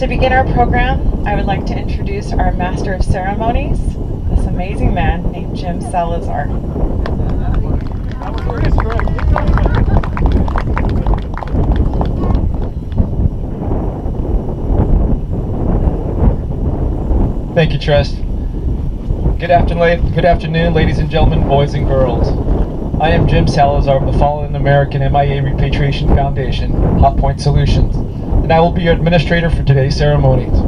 To begin our program, I would like to introduce our Master of Ceremonies, this amazing man named Jim Salazar. Thank you, Tress. Good afternoon, ladies and gentlemen, boys and girls. I am Jim Salazar of the Fallen American MIA Repatriation Foundation, Hot Point Solutions, and I will be your administrator for today's ceremonies.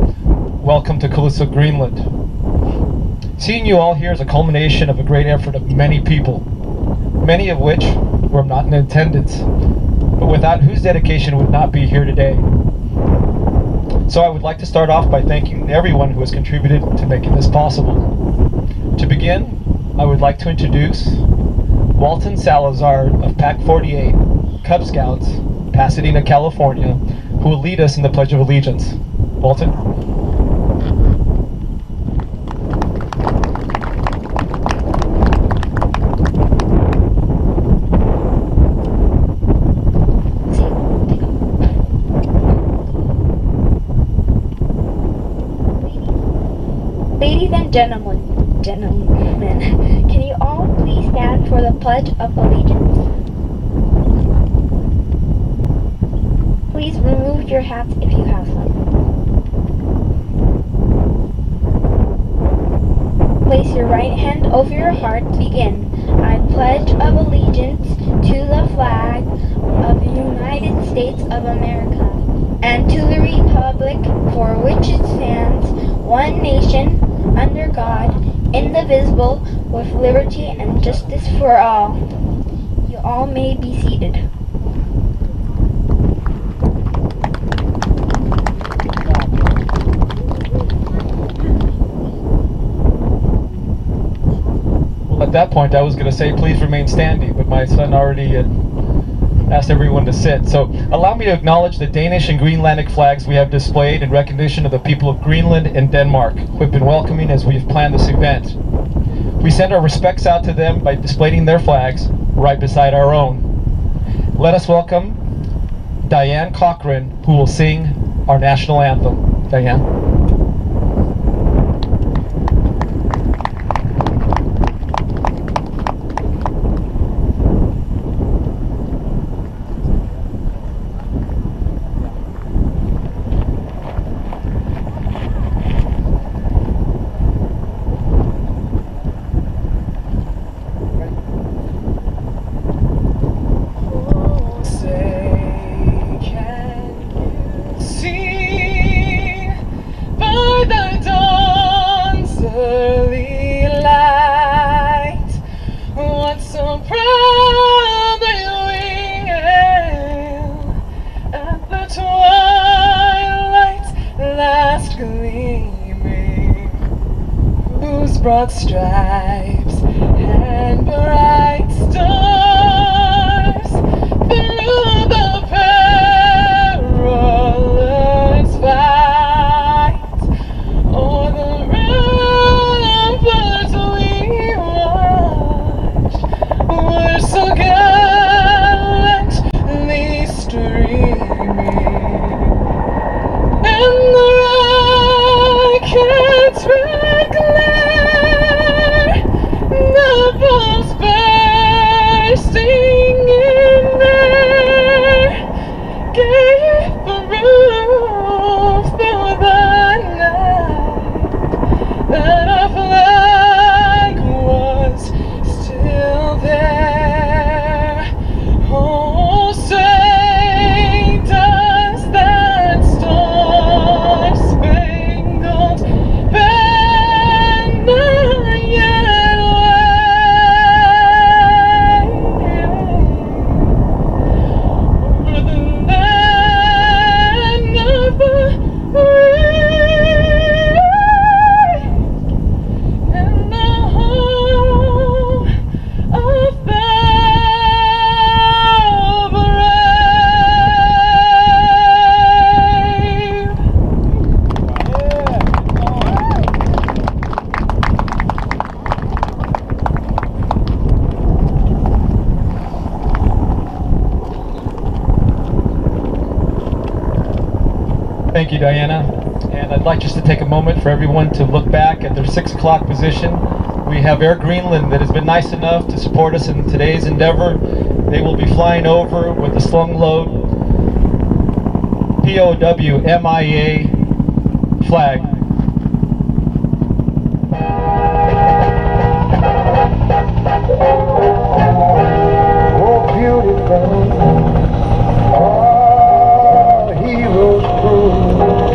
Welcome to Calypso, Greenland. Seeing you all here is a culmination of a great effort of many people, many of which were not in attendance, but without whose dedication would not be here today. So I would like to start off by thanking everyone who has contributed to making this possible. To begin, I would like to introduce Walton Salazar of Pack 48, Cub Scouts, Pasadena, California, who will lead us in the Pledge of Allegiance. Walton? Ladies and gentlemen, can you all please stand for the Pledge of Allegiance? Please remove your hats if you have some. Place your right hand over your heart. Begin. I pledge of allegiance to the flag of the United States of America and to the republic for which it stands, one nation, under God, indivisible, with liberty and justice for all. You all may be seated. Well, at that point I was going to say please remain standing, but my son already had asked everyone to sit. So allow me to acknowledge the Danish and Greenlandic flags we have displayed in recognition of the people of Greenland and Denmark, who have been welcoming as we have planned this event. We send our respects out to them by displaying their flags right beside our own. Let us welcome Diane Cochran, who will sing our national anthem. Diane. Broad stripes and bright stars through the perilous fight, o'er the ramparts we watched were so gallantly streaming, and the rockets red glare, the balls bursting in air, gave proof through the night that our flag was still there. Oh, say does that star-spangled banner yet wave over the land of the free and the home of the Thank you, Diana. And I'd like just to take a moment for everyone to look back at their 6 o'clock position. We have Air Greenland that has been nice enough to support us in today's endeavor. They will be flying over with a slung load POW MIA flag. Oh, beautiful, our heroes prove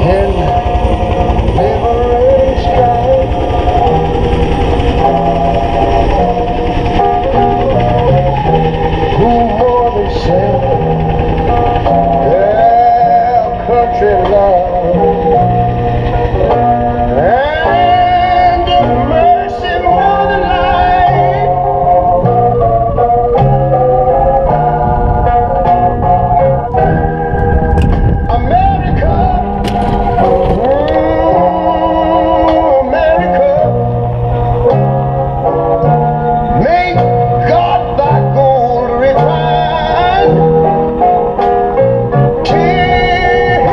can liberate strife. Who more than self their country love and mercy more than life. America, America, may God thy gold refine till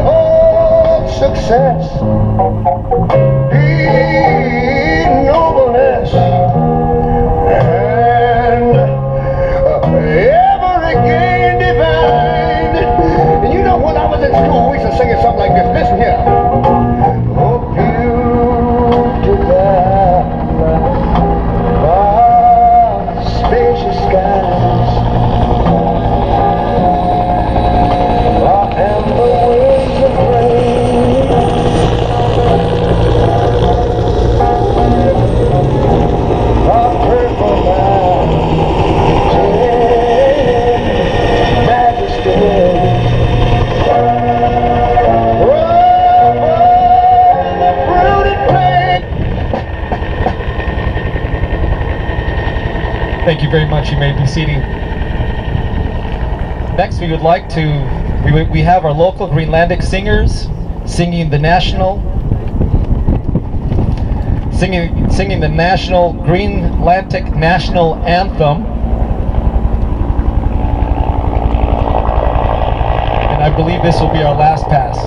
all success be nobleness and ever again divine. And you know, when I was in school, we used to sing it something like this. Listen here. Oh, beautiful, vast, spacious skies, our amber winds of rain, our purple mountain majesty. Thank you very much. You may be seated. Next, we would like to, we have our local Greenlandic singers singing the national Greenlandic national anthem. And I believe this will be our last pass.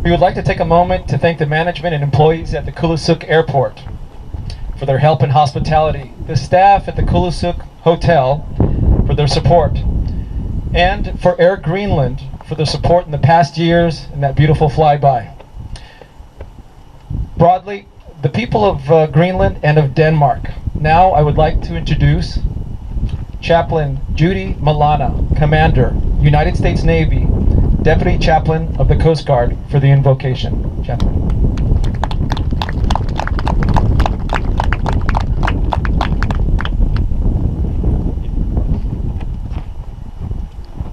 We would like to take a moment to thank the management and employees at the Kulusuk Airport for their help and hospitality, the staff at the Kulusuk Hotel for their support, and for Air Greenland for their support in the past years and that beautiful flyby. Broadly, the people of Greenland and of Denmark. Now I would like to introduce Chaplain Judy Milana, Commander, United States Navy, Deputy Chaplain of the Coast Guard for the invocation. Chaplain.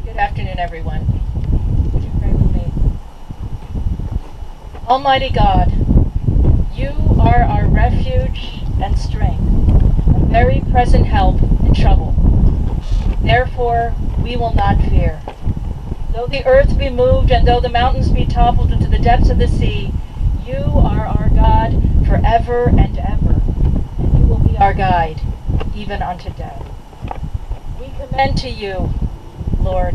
Good afternoon, everyone. Would you pray with me? Almighty God, you are our refuge and strength, a very present help in trouble. Therefore, we will not fear. Though the earth be moved, and though the mountains be toppled into the depths of the sea, you are our God forever and ever, and you will be our guide, even unto death. We commend to you, Lord,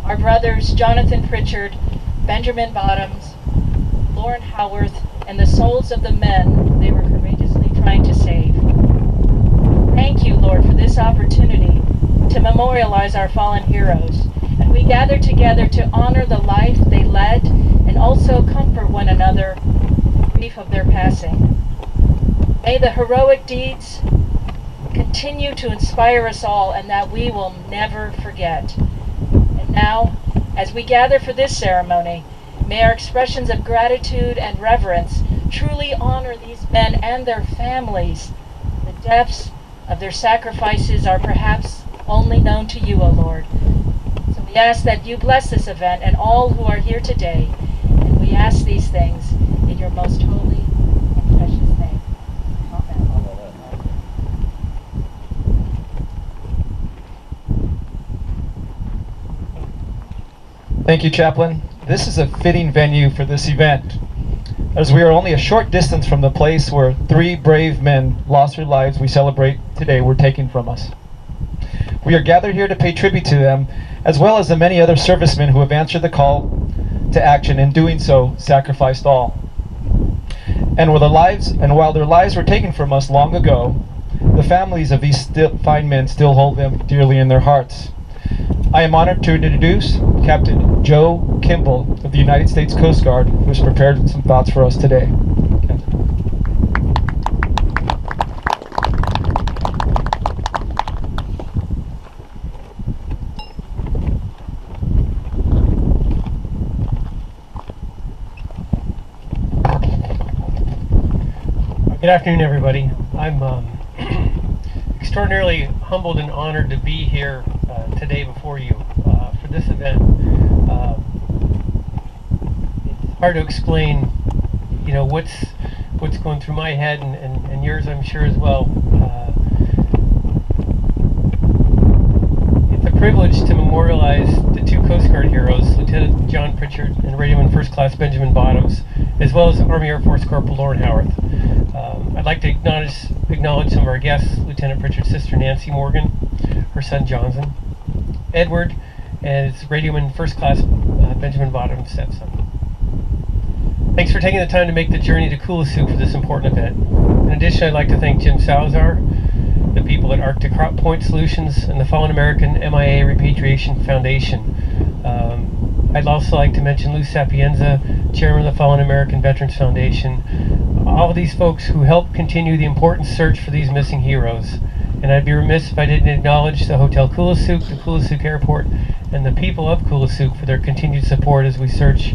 our brothers Jonathan Pritchard, Benjamin Bottoms, Lauren Howarth, and the souls of the men they were courageously trying to save. Thank you, Lord, for this opportunity to memorialize our fallen heroes, and we gather together to honor the life they led and also comfort one another in the grief of their passing. May the heroic deeds continue to inspire us all, and that we will never forget. And now, as we gather for this ceremony, may our expressions of gratitude and reverence truly honor these men and their families. The depths of their sacrifices are perhaps only known to you, O Lord. So we ask that you bless this event and all who are here today, and we ask these things in your most holy and precious name. Amen. Thank you, Chaplain. This is a fitting venue for this event, as we are only a short distance from the place where 3 brave men lost their lives we celebrate today were taken from us. We are gathered here to pay tribute to them, as well as the many other servicemen who have answered the call to action, and in doing so, sacrificed all. And while their lives were taken from us long ago, the families of these fine men still hold them dearly in their hearts. I am honored to introduce Captain Joe Kimball of the United States Coast Guard, who has prepared some thoughts for us today. Good afternoon, everybody. I'm extraordinarily humbled and honored to be here today before you for this event. It's hard to explain, you know, what's going through my head and yours, I'm sure, as well. It's a privilege to memorialize the 2 Coast Guard heroes, Lieutenant John Pritchard and Radioman First Class Benjamin Bottoms, as well as Army Air Force Corporal Lauren Howarth. I'd like to acknowledge some of our guests: Lieutenant Pritchard's sister Nancy Morgan, her son Johnson, Edward, and his Radioman First Class Benjamin Bottoms' stepson. Thanks for taking the time to make the journey to Kulusuk for this important event. In addition, I'd like to thank Jim Salazar, the people at Arctic Point Solutions, and the Fallen American MIA Repatriation Foundation. I'd also like to mention Lou Sapienza, Chairman of the Fallen American Veterans Foundation, all of these folks who helped continue the important search for these missing heroes. And I'd be remiss if I didn't acknowledge the Hotel Kulusuk, the Kulusuk Airport, and the people of Kulusuk for their continued support as we search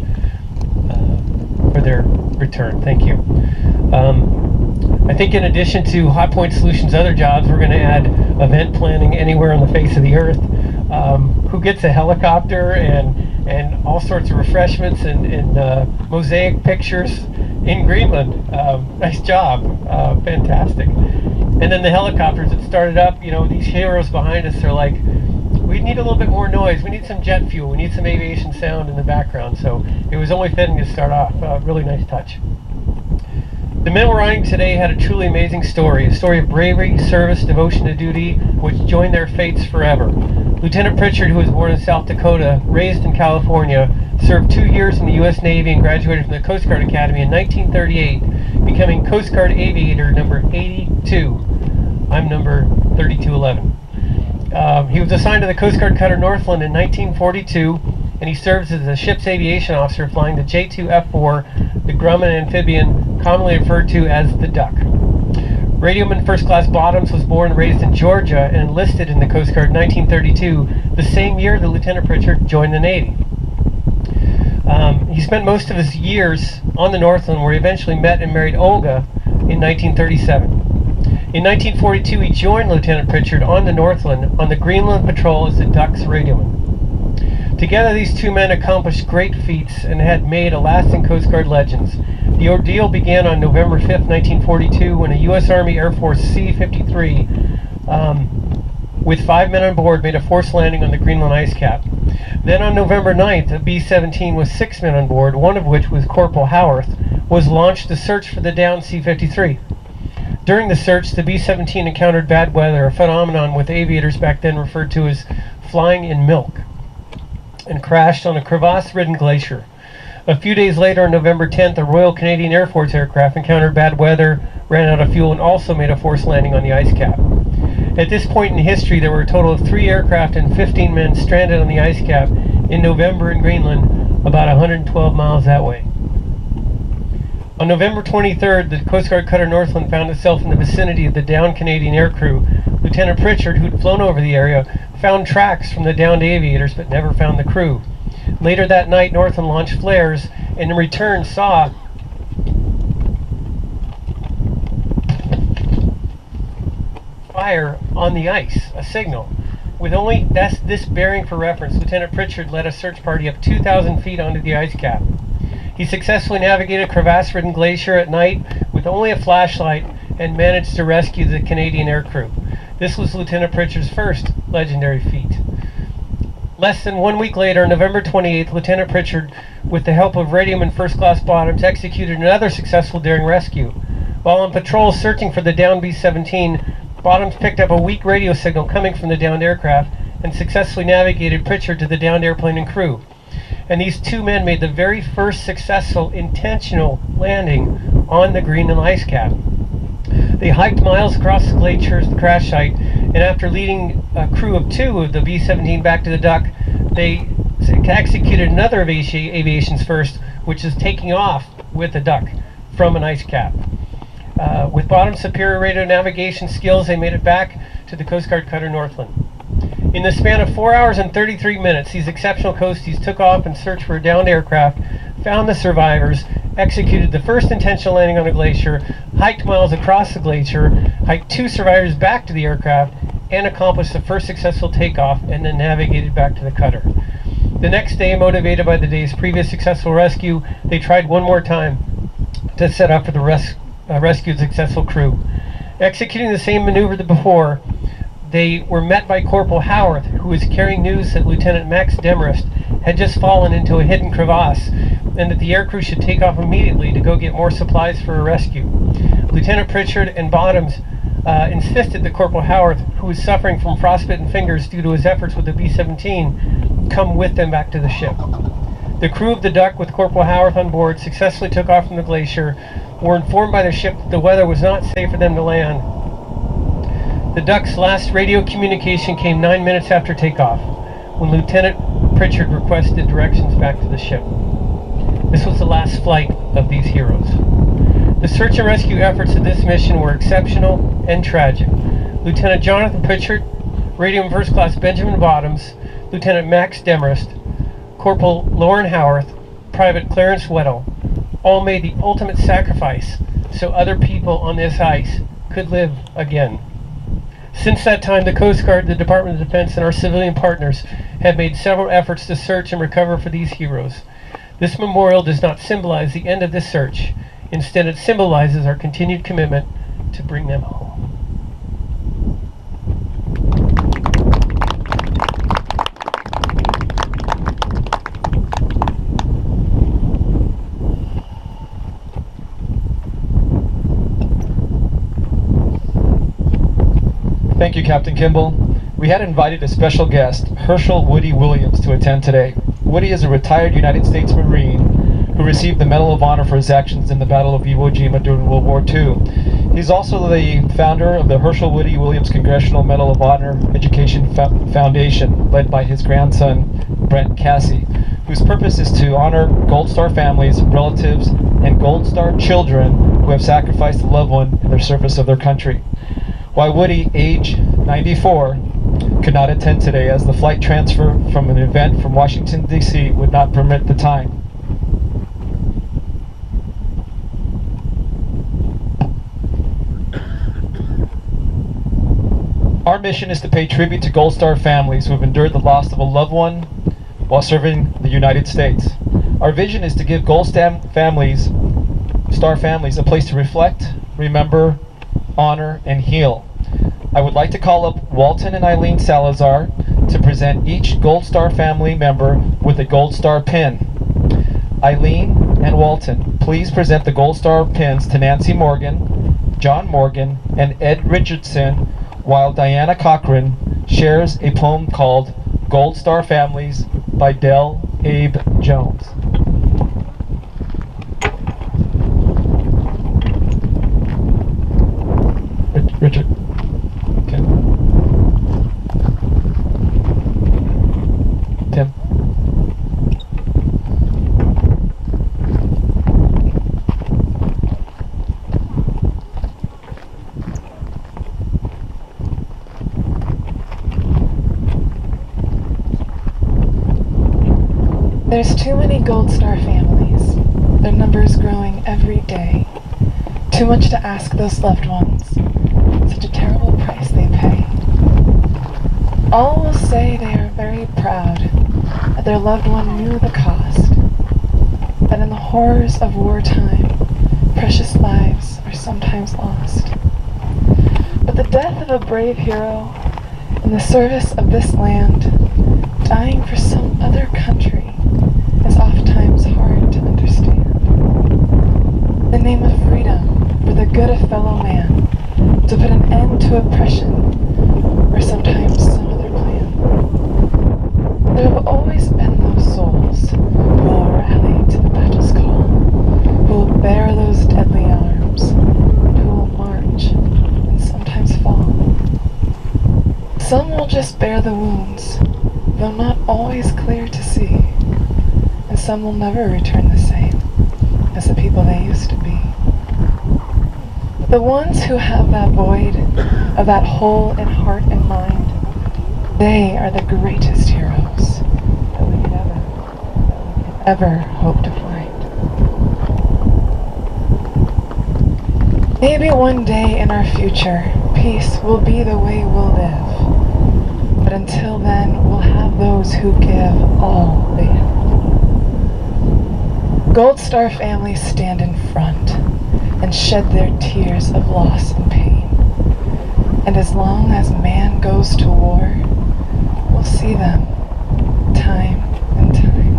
for their return. Thank you. I think in addition to Hot Point Solutions' other jobs, we're going to add event planning anywhere on the face of the earth. Who gets a helicopter and all sorts of refreshments and mosaic pictures in Greenland. Nice job. Fantastic. And then the helicopters that started up, you know, these heroes behind us are like, we need a little bit more noise. We need some jet fuel. We need some aviation sound in the background. So it was only fitting to start off. Really nice touch. The men we're honoring today had a truly amazing story, a story of bravery, service, devotion to duty, which joined their fates forever. Lieutenant Pritchard, who was born in South Dakota, raised in California, served 2 years in the U.S. Navy and graduated from the Coast Guard Academy in 1938, becoming Coast Guard Aviator number 82. I'm number 3211. He was assigned to the Coast Guard Cutter Northland in 1942, and he serves as a ship's aviation officer flying the J2F4, the Grumman amphibian, commonly referred to as the Duck. Radioman First Class Bottoms was born and raised in Georgia and enlisted in the Coast Guard in 1932, the same year that Lieutenant Pritchard joined the Navy. He spent most of his years on the Northland, where he eventually met and married Olga in 1937. In 1942, he joined Lieutenant Pritchard on the Northland on the Greenland Patrol as the Duck's radioman. Together, these two men accomplished great feats and had made a lasting Coast Guard legends. The ordeal began on November 5, 1942, when a U.S. Army Air Force C-53 with 5 men on board made a forced landing on the Greenland ice cap. Then on November 9th, a B-17 with 6 men on board, one of which was Corporal Howarth, was launched to search for the downed C-53. During the search, the B-17 encountered bad weather, a phenomenon with aviators back then referred to as flying in milk, and crashed on a crevasse-ridden glacier. A few days later, on November 10th, a Royal Canadian Air Force aircraft encountered bad weather, ran out of fuel, and also made a forced landing on the ice cap. At this point in history, there were a total of 3 aircraft and 15 men stranded on the ice cap in November in Greenland, about 112 miles that way. On November 23rd, the Coast Guard Cutter Northland found itself in the vicinity of the downed Canadian aircrew. Lieutenant Pritchard, who'd flown over the area, found tracks from the downed aviators but never found the crew. Later that night, Northland launched flares and in return saw fire on the ice, a signal. With only this bearing for reference, Lieutenant Pritchard led a search party up 2,000 feet onto the ice cap. He successfully navigated a crevasse-ridden glacier at night with only a flashlight and managed to rescue the Canadian aircrew. This was Lieutenant Pritchard's first legendary feat. Less than 1 week later, on November 28th, Lieutenant Pritchard, with the help of radioman First Class Bottoms, executed another successful daring rescue. While on patrol searching for the downed B-17, Bottoms picked up a weak radio signal coming from the downed aircraft and successfully navigated Pritchard to the downed airplane and crew. And these two men made the very first successful intentional landing on the Greenland ice cap. They hiked miles across the glaciers, the crash site, and after leading a crew of 2 of the B-17 back to the Duck, they executed another of aviation's first, which is taking off with the Duck from an ice cap. With Bottom's superior radio navigation skills, they made it back to the Coast Guard Cutter Northland. In the span of 4 hours and 33 minutes, these exceptional coasties took off and searched for a downed aircraft, found the survivors, executed the first intentional landing on a glacier, hiked miles across the glacier, hiked 2 survivors back to the aircraft, and accomplished the first successful takeoff, and then navigated back to the cutter. The next day, motivated by the day's previous successful rescue, they tried one more time to set up for the rescued successful crew. Executing the same maneuver that before, they were met by Corporal Howarth, who was carrying news that Lieutenant Max Demarest had just fallen into a hidden crevasse and that the aircrew should take off immediately to go get more supplies for a rescue. Lieutenant Pritchard and Bottoms insisted that Corporal Howarth, who was suffering from frostbitten fingers due to his efforts with the B-17, come with them back to the ship. The crew of the Duck, with Corporal Howarth on board, successfully took off from the glacier, were informed by the ship that the weather was not safe for them to land. The Duck's last radio communication came 9 minutes after takeoff, when Lieutenant Pritchard requested directions back to the ship. This was the last flight of these heroes. The search and rescue efforts of this mission were exceptional and tragic. Lieutenant Jonathan Pritchard, Radioman First Class Benjamin Bottoms, Lieutenant Max Demarest, Corporal Lauren Howarth, Private Clarence Weddell, all made the ultimate sacrifice so other people on this ice could live again. Since that time, the Coast Guard, the Department of Defense, and our civilian partners have made several efforts to search and recover for these heroes. This memorial does not symbolize the end of this search. Instead, it symbolizes our continued commitment to bring them home. Thank you, Captain Kimball. We had invited a special guest, Herschel Woody Williams, to attend today. Woody is a retired United States Marine who received the Medal of Honor for his actions in the Battle of Iwo Jima during World War II. He's also the founder of the Herschel Woody Williams Congressional Medal of Honor Education Foundation, led by his grandson, Brent Cassie, whose purpose is to honor Gold Star families, relatives, and Gold Star children who have sacrificed a loved one in their service of their country. While Woody, age 94, could not attend today as the flight transfer from an event from Washington, D.C. would not permit the time. Our mission is to pay tribute to Gold Star families who have endured the loss of a loved one while serving the United States. Our vision is to give Gold Star families a place to reflect, remember, honor, and heal. I would like to call up Walton and Eileen Salazar to present each Gold Star family member with a Gold Star pin. Eileen and Walton, please present the Gold Star pins to Nancy Morgan, John Morgan, and Ed Richardson, while Diana Cochran shares a poem called Gold Star Families by Del Abe Jones. Richard. Okay. Tim. There's too many Gold Star families. Their number is growing every day. Too much to ask those loved ones. Such a terrible price they pay. All will say they are very proud that their loved one knew the cost. That in the horrors of wartime, precious lives are sometimes lost. But the death of a brave hero in the service of this land, dying for some other country, is oftentimes hard to understand. The name of freedom, for the good of fellow man, to put an end to oppression, or sometimes some other plan. There have always been those souls who will rally to the battle's call, who will bear those deadly arms, and who will march and sometimes fall. Some will just bear the wounds, though not always clear to see, and some will never return the same as the people they used to be. The ones who have that void of that hole in heart and mind, they are the greatest heroes that we could ever hope to find. Maybe one day in our future, peace will be the way we'll live. But until then, we'll have those who give all they have. Gold Star families stand in front and shed their tears of loss and pain. And as long as man goes to war, we'll see them time and time.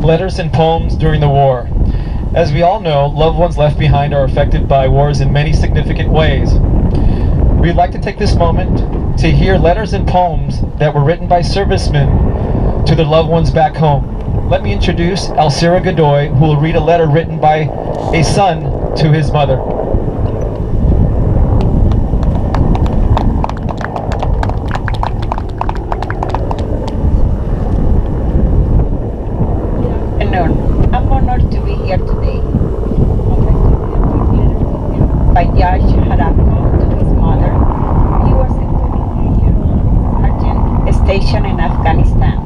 Letters and poems during the war. As we all know, loved ones left behind are affected by wars in many significant ways. We'd like to take this moment to hear letters and poems that were written by servicemen to their loved ones back home. Let me introduce Alcira Godoy, who will read a letter written by a son to his mother. I'm honored to be here today. By Judge Harako to his mother. He was a 23-year-old sergeant stationed in Afghanistan.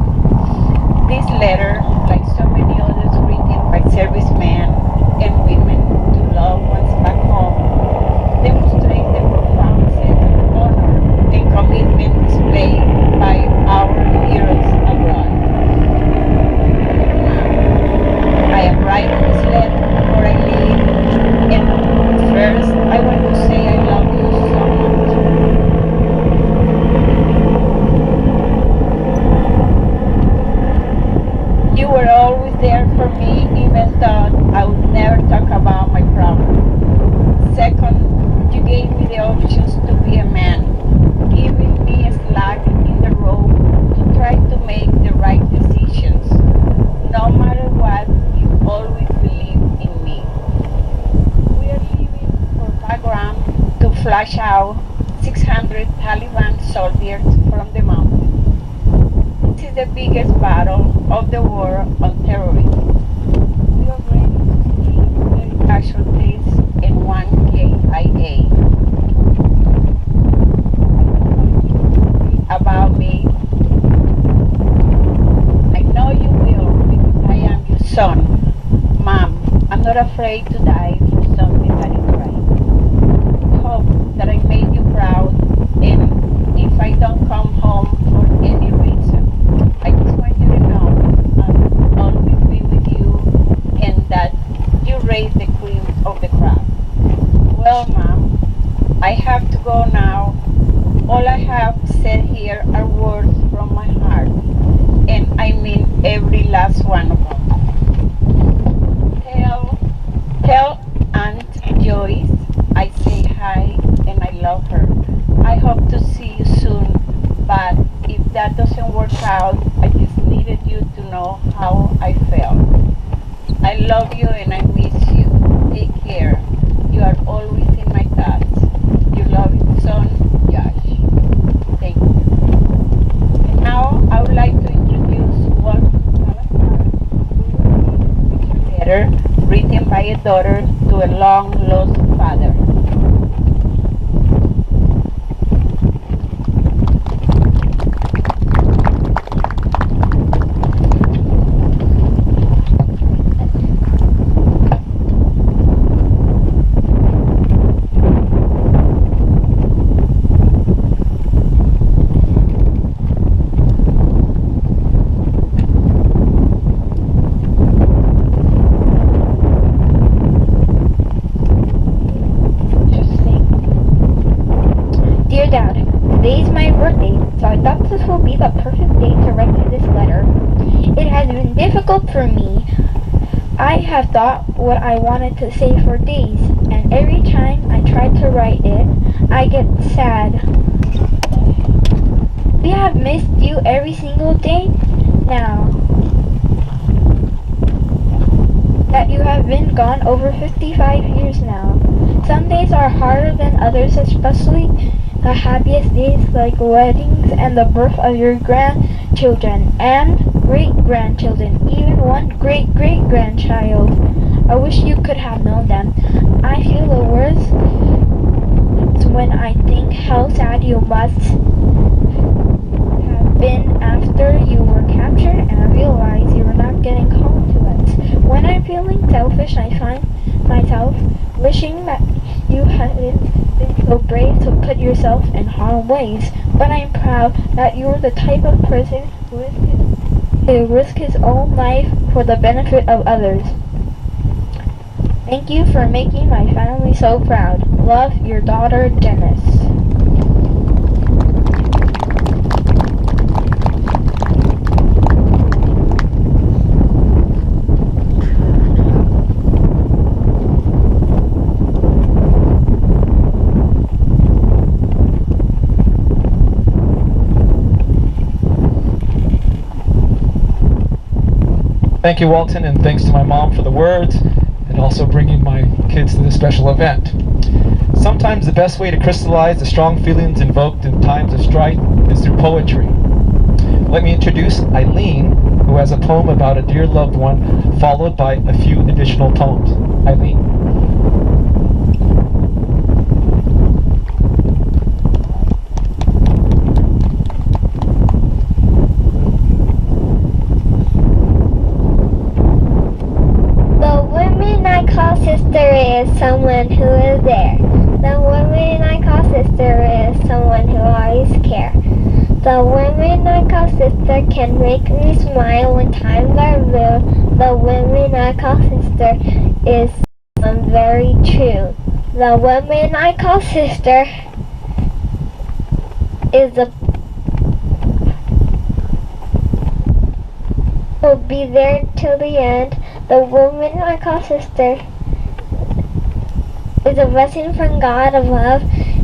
This letter, like so many others written by servicemen and women to loved ones back home, years from the mountain. This is the biggest battle of the war on terrorism. We already sustained 30 casualties in one KIA. About me, I know you will because I am your son. Mom, I'm not afraid to die for something that is right. I hope that I made you proud, and if I don't come home for any reason, I just want you to know I'll always be with you and that you raise the cream of the crop. Well, Mom, I have to go now. All I have said here are words from my heart, and I mean every last one of them. Tell Aunt Joyce I say hi and I love her. I hope to see you soon, but if that doesn't work out, I just needed you to know how I felt. I love you and I miss you. Take care. You are always in my thoughts. Your loving son, Josh. Thank you. And now I would like to introduce Walton Salazar, who will read a letter written by a daughter to a long-lost father. Dear Dad, today is my birthday, so I thought this will be the perfect day to write you this letter. It has been difficult for me. I have thought what I wanted to say for days, and every time I try to write it, I get sad. We have missed you every single day now that you have been gone over 55 years now. Some days are harder than others, especially the happiest days like weddings and the birth of your grandchildren and great-grandchildren, even one great-great-grandchild. I wish you could have known them. I feel the worst when I think how sad you must have been after you were captured and I realize you were not getting home to us. When I'm feeling selfish, I find myself wishing that you hadn't been so brave to put yourself in harm's ways, but I'm proud that you're the type of person who risk his own life for the benefit of others. Thank you for making my family so proud. Love, your daughter, Janice. Thank you, Walton, and thanks to my mom for the words and also bringing my kids to this special event. Sometimes the best way to crystallize the strong feelings invoked in times of strife is through poetry. Let me introduce Eileen, who has a poem about a dear loved one, followed by a few additional poems. Eileen. Sister is someone who is there. The woman I call sister is someone who always cares. The woman I call sister can make me smile when times are blue. The woman I call sister is someone very true. The woman I call sister is the will be there till the end. The woman I call sister is a blessing from God above.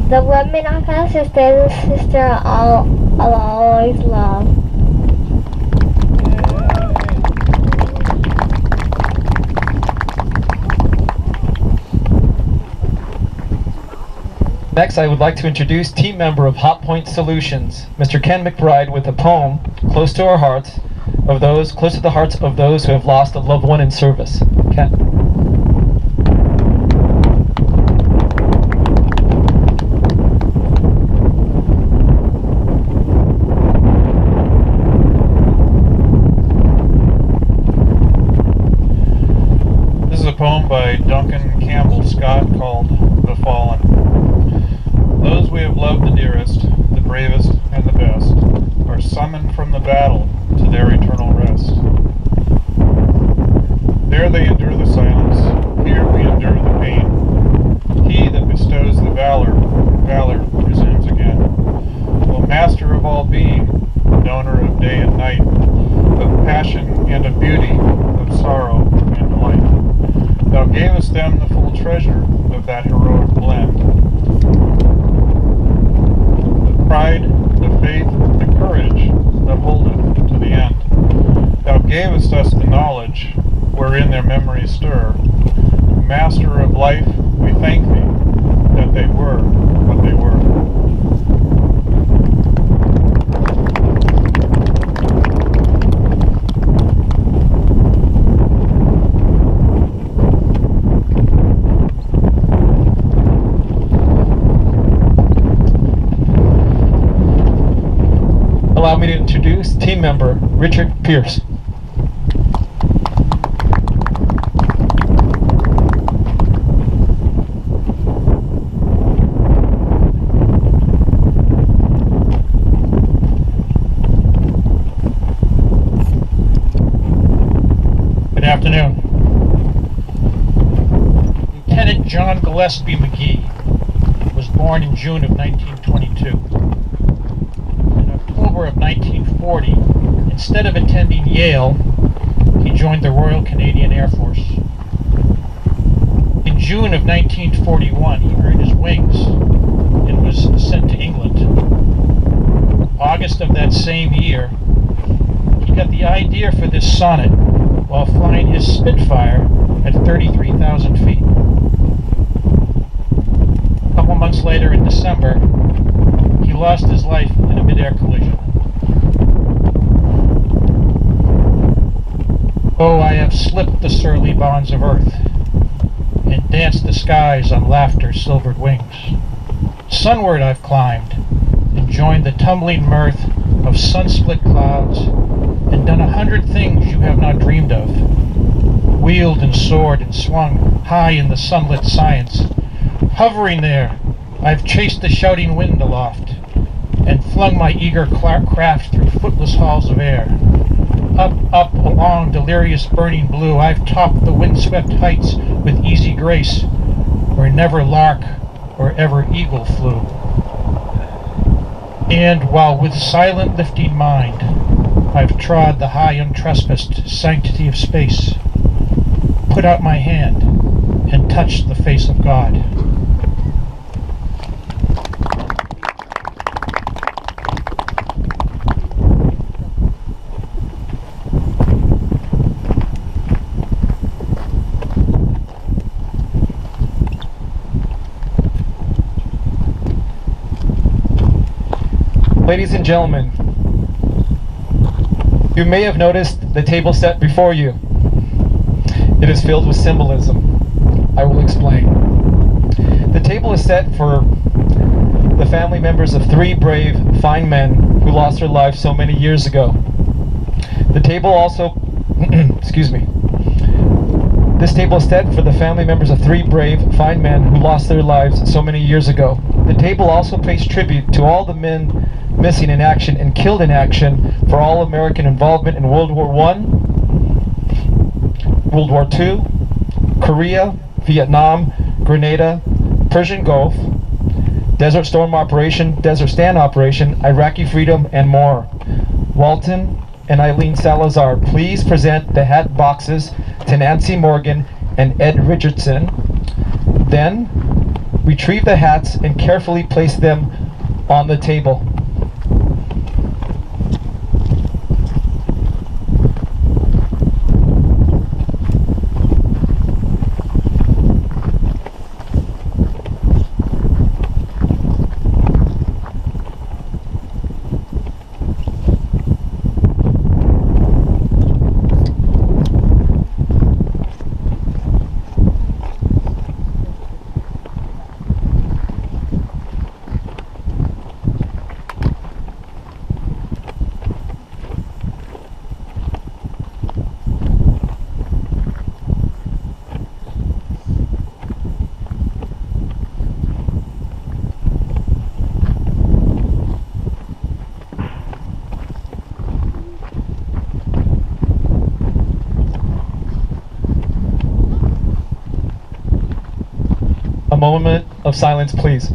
The woman I call sister is the sister I'll always love. Next, I would like to introduce team member of Hot Point Solutions, Mr. Ken McBride, with a poem close to our hearts, close to the hearts of those who have lost a loved one in service. Ken. This is a poem by Duncan Campbell Scott called The Fallen. Those we have loved the dearest, the bravest, and the best, are summoned from the battle to their eternal rest. There they endure the silence, here we endure the pain. He that bestows the valor resumes again. O Master of all being, donor of day and night, of passion and of beauty, of sorrow and delight, thou gavest them the full treasure of that heroic blend. The pride, the faith, the courage that holdeth to the end. Thou gavest us the knowledge wherein their memories stir. Master of life, we thank thee that they were what they were. Allow me to introduce team member Richard Pierce. Good afternoon. Lieutenant John Gillespie McGee was born in June of 1922. In October of 1940, instead of attending Yale, he joined the Royal Canadian Air Force. In June of 1941, he earned his wings and was sent to England. August of that same year, he got the idea for this sonnet while flying his Spitfire at 33,000 feet. A couple months later, in December, he lost his life in a mid-air collision. Oh, I have slipped the surly bonds of earth and danced the skies on laughter's silvered wings. Sunward I've climbed and joined the tumbling mirth of sun-split clouds and done 100 things you have not dreamed of. Wheeled and soared and swung high in the sunlit science. Hovering there, I've chased the shouting wind aloft and flung my eager craft through footless halls of air. Up, along delirious burning blue, I've topped the windswept heights with easy grace, where never lark or ever eagle flew. And while with silent lifting mind, I've trod the high untrespassed sanctity of space, put out my hand and touched the face of God. Ladies and gentlemen, you may have noticed the table set before you. It is filled with symbolism. I will explain. The table is set for the family members of 3 brave, fine men who lost their lives so many years ago. The table also, excuse me. This table is set for the family members of 3 brave, fine men who lost their lives so many years ago. The table also pays tribute to all the men missing in action and killed in action for all American involvement in World War I, World War II, Korea, Vietnam, Grenada, Persian Gulf, Desert Storm Operation, Desert Stand Operation, Iraqi Freedom, and more. Walton and Eileen Salazar, please present the hat boxes to Nancy Morgan and Ed Richardson. Then, retrieve the hats and carefully place them on the table. moment of silence, please.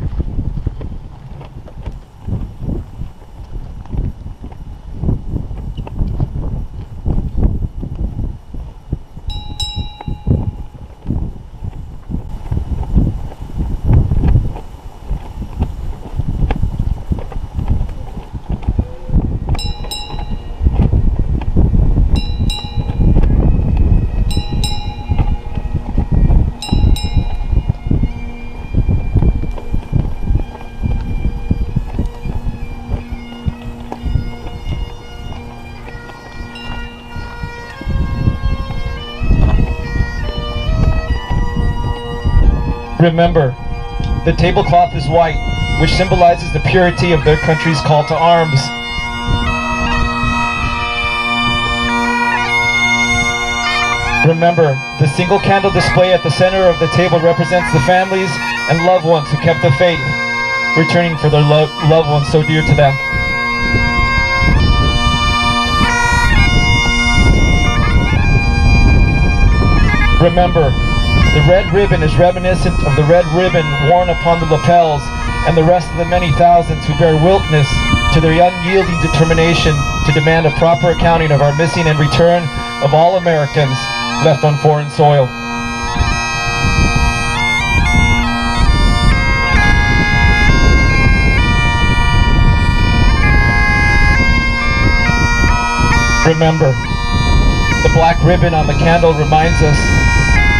Remember, the tablecloth is white, which symbolizes the purity of their country's call to arms. Remember, the single candle display at the center of the table represents the families and loved ones who kept the faith, returning for their loved ones so dear to them. Remember, the red ribbon is reminiscent of the red ribbon worn upon the lapels and the rest of the many thousands who bear witness to their unyielding determination to demand a proper accounting of our missing and return of all Americans left on foreign soil. Remember, the black ribbon on the candle reminds us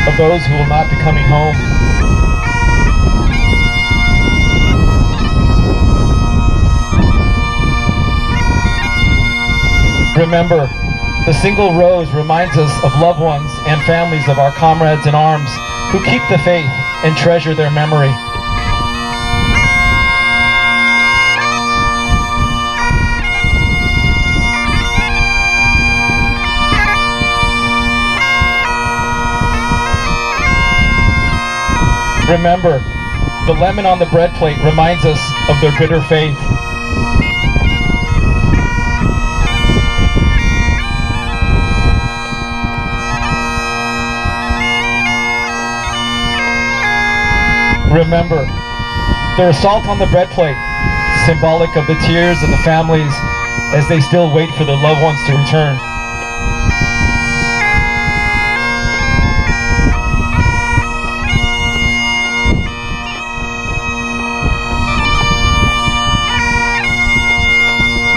of those who will not be coming home. Remember, the single rose reminds us of loved ones and families of our comrades in arms who keep the faith and treasure their memory. Remember, the lemon on the bread plate reminds us of their bitter faith. Remember, there is salt on the bread plate, symbolic of the tears of the families as they still wait for their loved ones to return.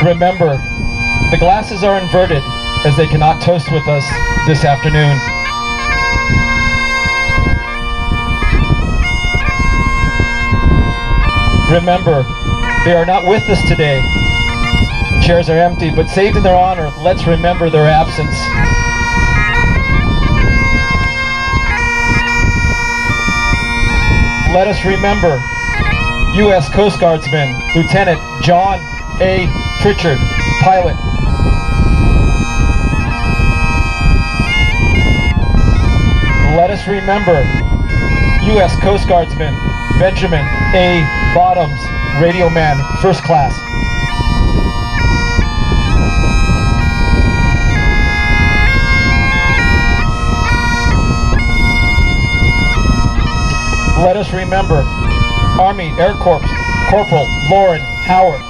Remember, the glasses are inverted as they cannot toast with us this afternoon. Remember, they are not with us today. Chairs are empty, but saved in their honor, let's remember their absence. Let us remember U.S. Coast Guardsman Lieutenant John A. Pritchard, pilot. Let us remember U.S. Coast Guardsman Benjamin A. Bottoms, radio man, first class. Let us remember Army Air Corps Corporal Lauren Howard.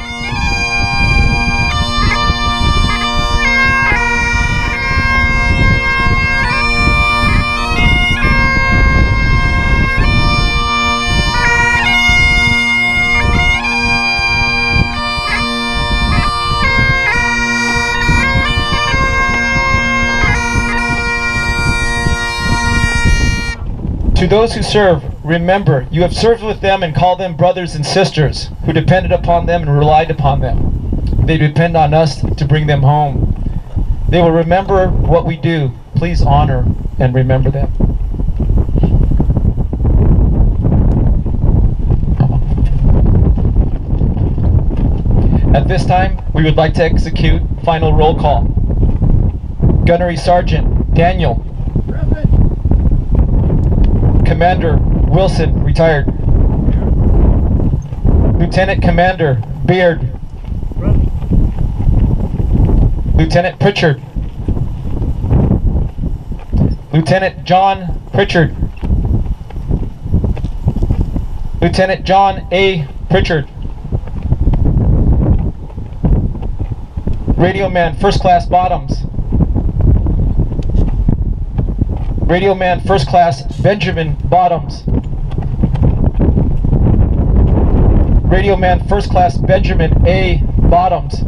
To those who serve, remember, you have served with them and called them brothers and sisters who depended upon them and relied upon them. They depend on us to bring them home. They will remember what we do. Please honor and remember them. At this time, we would like to execute final roll call. Gunnery Sergeant Daniel. Commander Wilson, retired. Lieutenant Commander Beard. Lieutenant Pritchard. Lieutenant John Pritchard. Lieutenant John A. Pritchard. Radio Man First Class Bottoms. Radio Man First Class Benjamin Bottoms. Radio Man First Class Benjamin A. Bottoms.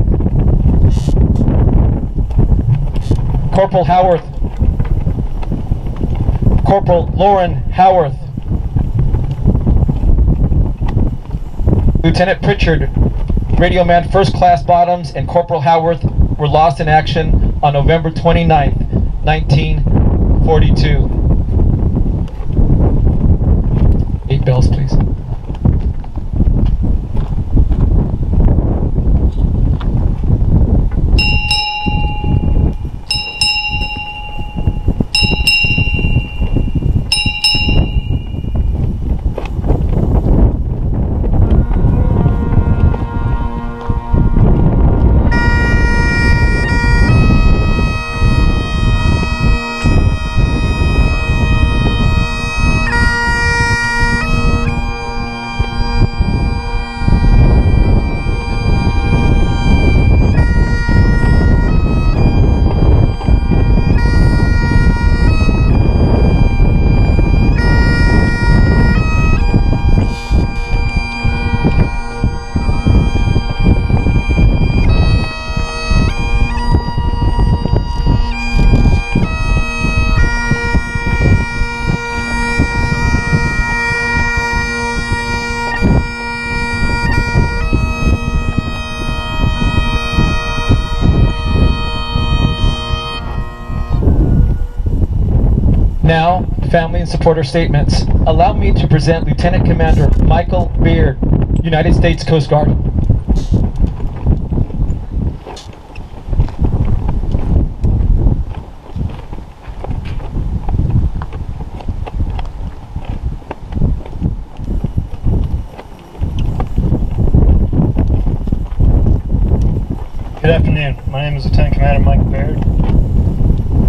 Corporal Howarth. Corporal Lauren Howarth. Lieutenant Pritchard, Radio Man First Class Bottoms, and Corporal Howarth were lost in action on November 29th, 1942. 8 bells, please. Now, family and supporter statements. Allow me to present Lieutenant Commander Michael Beard, United States Coast Guard. Good afternoon. My name is Lieutenant Commander Michael Baird.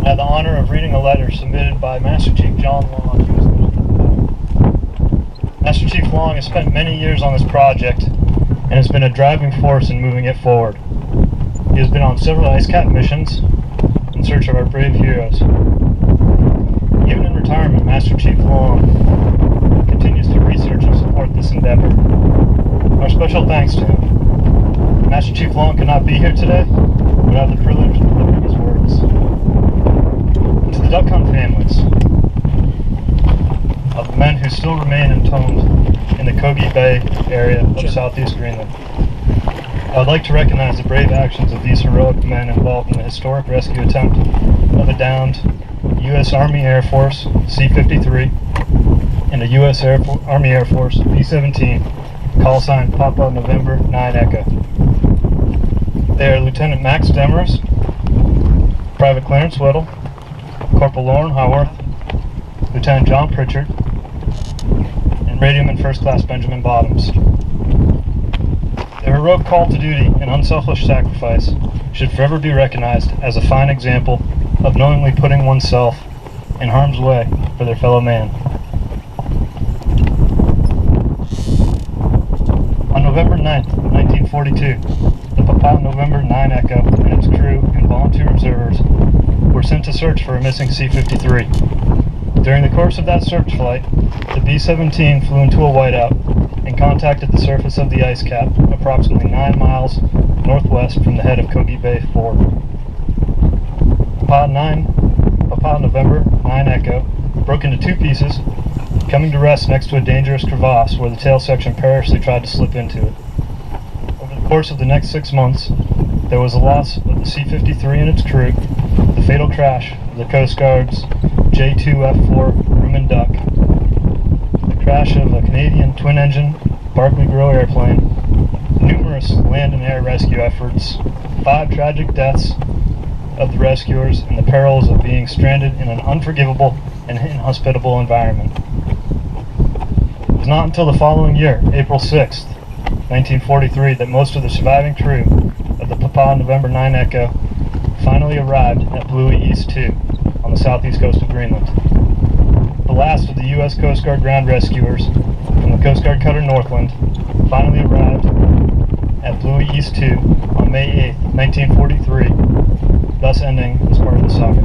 I have the honor of reading a letter submitted by Master Chief John Long, U.S. Coast Guard. Master Chief Long has spent many years on this project and has been a driving force in moving it forward. He has been on several IceCap missions in search of our brave heroes. Even in retirement, Master Chief Long continues to research and support this endeavor. Our special thanks to him. Master Chief Long could not be here today, but I have the privilege of delivering his words. To the Duck Hunt families of the men who still remain entombed in the Kogi Bay area of southeast Greenland, I would like to recognize the brave actions of these heroic men involved in the historic rescue attempt of a downed U.S. Army Air Force C-53 and a U.S. Army Air Force B-17, call sign Papa November 9 Echo. They are Lieutenant Max Demers, Private Clarence Whittle, Corporal Lauren Howarth, Lieutenant John Pritchard, and Radioman First Class Benjamin Bottoms. Their heroic call to duty and unselfish sacrifice should forever be recognized as a fine example of knowingly putting oneself in harm's way for their fellow man. On November 9th, 1942, the Papa November 9 Echo and its crew and volunteer observers were sent to search for a missing C-53. During the course of that search flight, the B-17 flew into a whiteout and contacted the surface of the ice cap approximately 9 miles northwest from the head of Kogi Bay Ford. Papa November 9 Echo broke into 2 pieces, coming to rest next to a dangerous crevasse where the tail section perilously tried to slip into it. Over the course of the next 6 months, there was a loss of the C-53 and its crew, the fatal crash of the Coast Guard's J-2F4 Grumman Duck, the crash of a Canadian twin-engine Barclay Grow airplane, numerous land and air rescue efforts, 5 tragic deaths of the rescuers, and the perils of being stranded in an unforgivable and inhospitable environment. It was not until the following year, April 6th, 1943, that most of the surviving crew of the Papa November 9 Echo finally arrived at Bluey East 2 on the southeast coast of Greenland. The last of the U.S. Coast Guard ground rescuers from the Coast Guard cutter Northland finally arrived at Bluey East 2 on May 8, 1943, thus ending this part of the saga.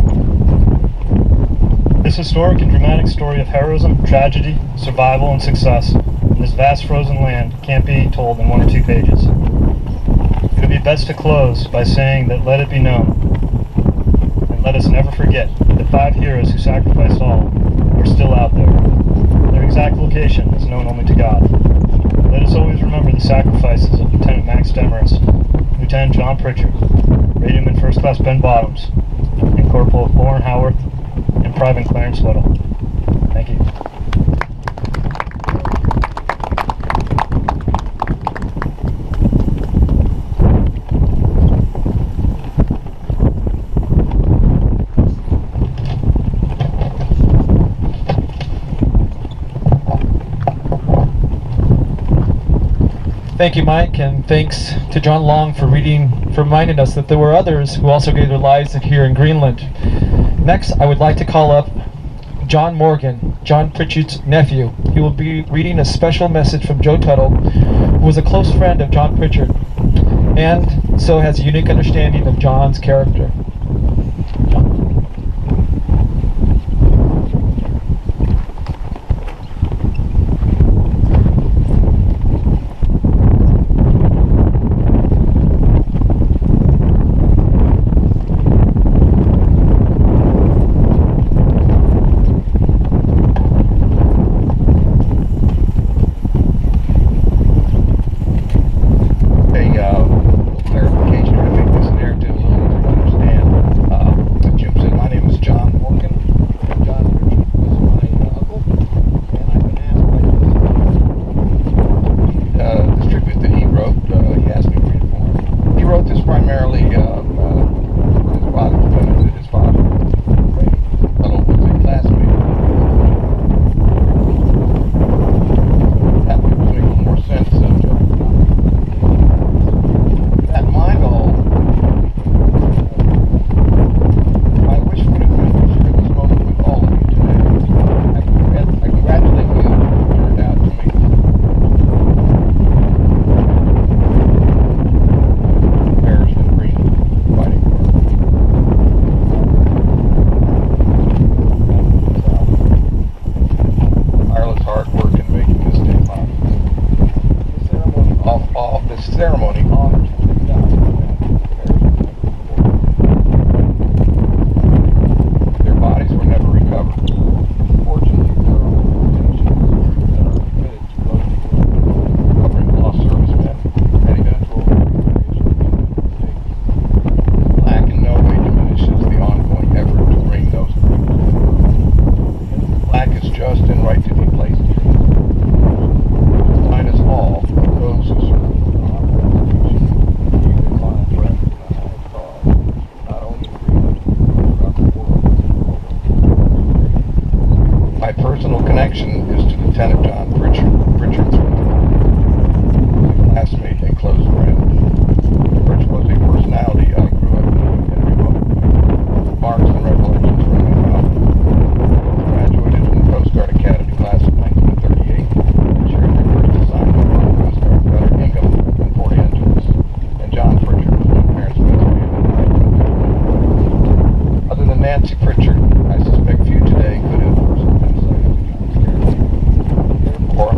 This historic and dramatic story of heroism, tragedy, survival, and success in this vast frozen land can't be told in 1 or 2 pages. It would be best to close by saying that let it be known, and let us never forget, that 5 heroes who sacrificed all are still out there. Their exact location is known only to God. Let us always remember the sacrifices of Lieutenant Max Demarest, Lieutenant John Pritchard, Radioman First Class Ben Bottoms, and Corporal Lauren Howarth, and Private Clarence Little. Thank you. Thank you, Mike, and thanks to John Long for reminding us that there were others who also gave their lives here in Greenland. Next, I would like to call up John Morgan, John Pritchard's nephew. He will be reading a special message from Joe Tuttle, who was a close friend of John Pritchard, and so has a unique understanding of John's character. Clarification to make this narrative a little easier to understand. As Jim said, my name is John Morgan. John Pritchard was my uncle, and I've been asked by this tribute that he wrote. He asked me to read it for him. He wrote this primarily for his father, to benefit his father. Ray Tuttle was a classmate. That would make a little more sense. At my goal, my wish would have been to share this moment with all of you today. I congratulate you who turned out to make this perished in green fighting for tireless hard work in making this day possible. This ceremony honors their bodies were never recovered. Fortunately, there are organizations that are committed to covering lost servicemen and eventual repatriation. Black in no way diminishes the ongoing effort to bring those people. Black is just and right to be placed here. Remind us all of those who serve. My personal connection is to Lieutenant John Pritchard's classmate and close friend. Pritchard was a personality I grew up knowing and remote. Marks and recollections from my father. Graduated from the Coast Guard Academy class of 1938 and shared their first assignment on the Coast Guard cutter Ingham in Port Angeles. And John Pritchard was my parents' best man in life. Other than Nancy Pritchard, I suspect few today could have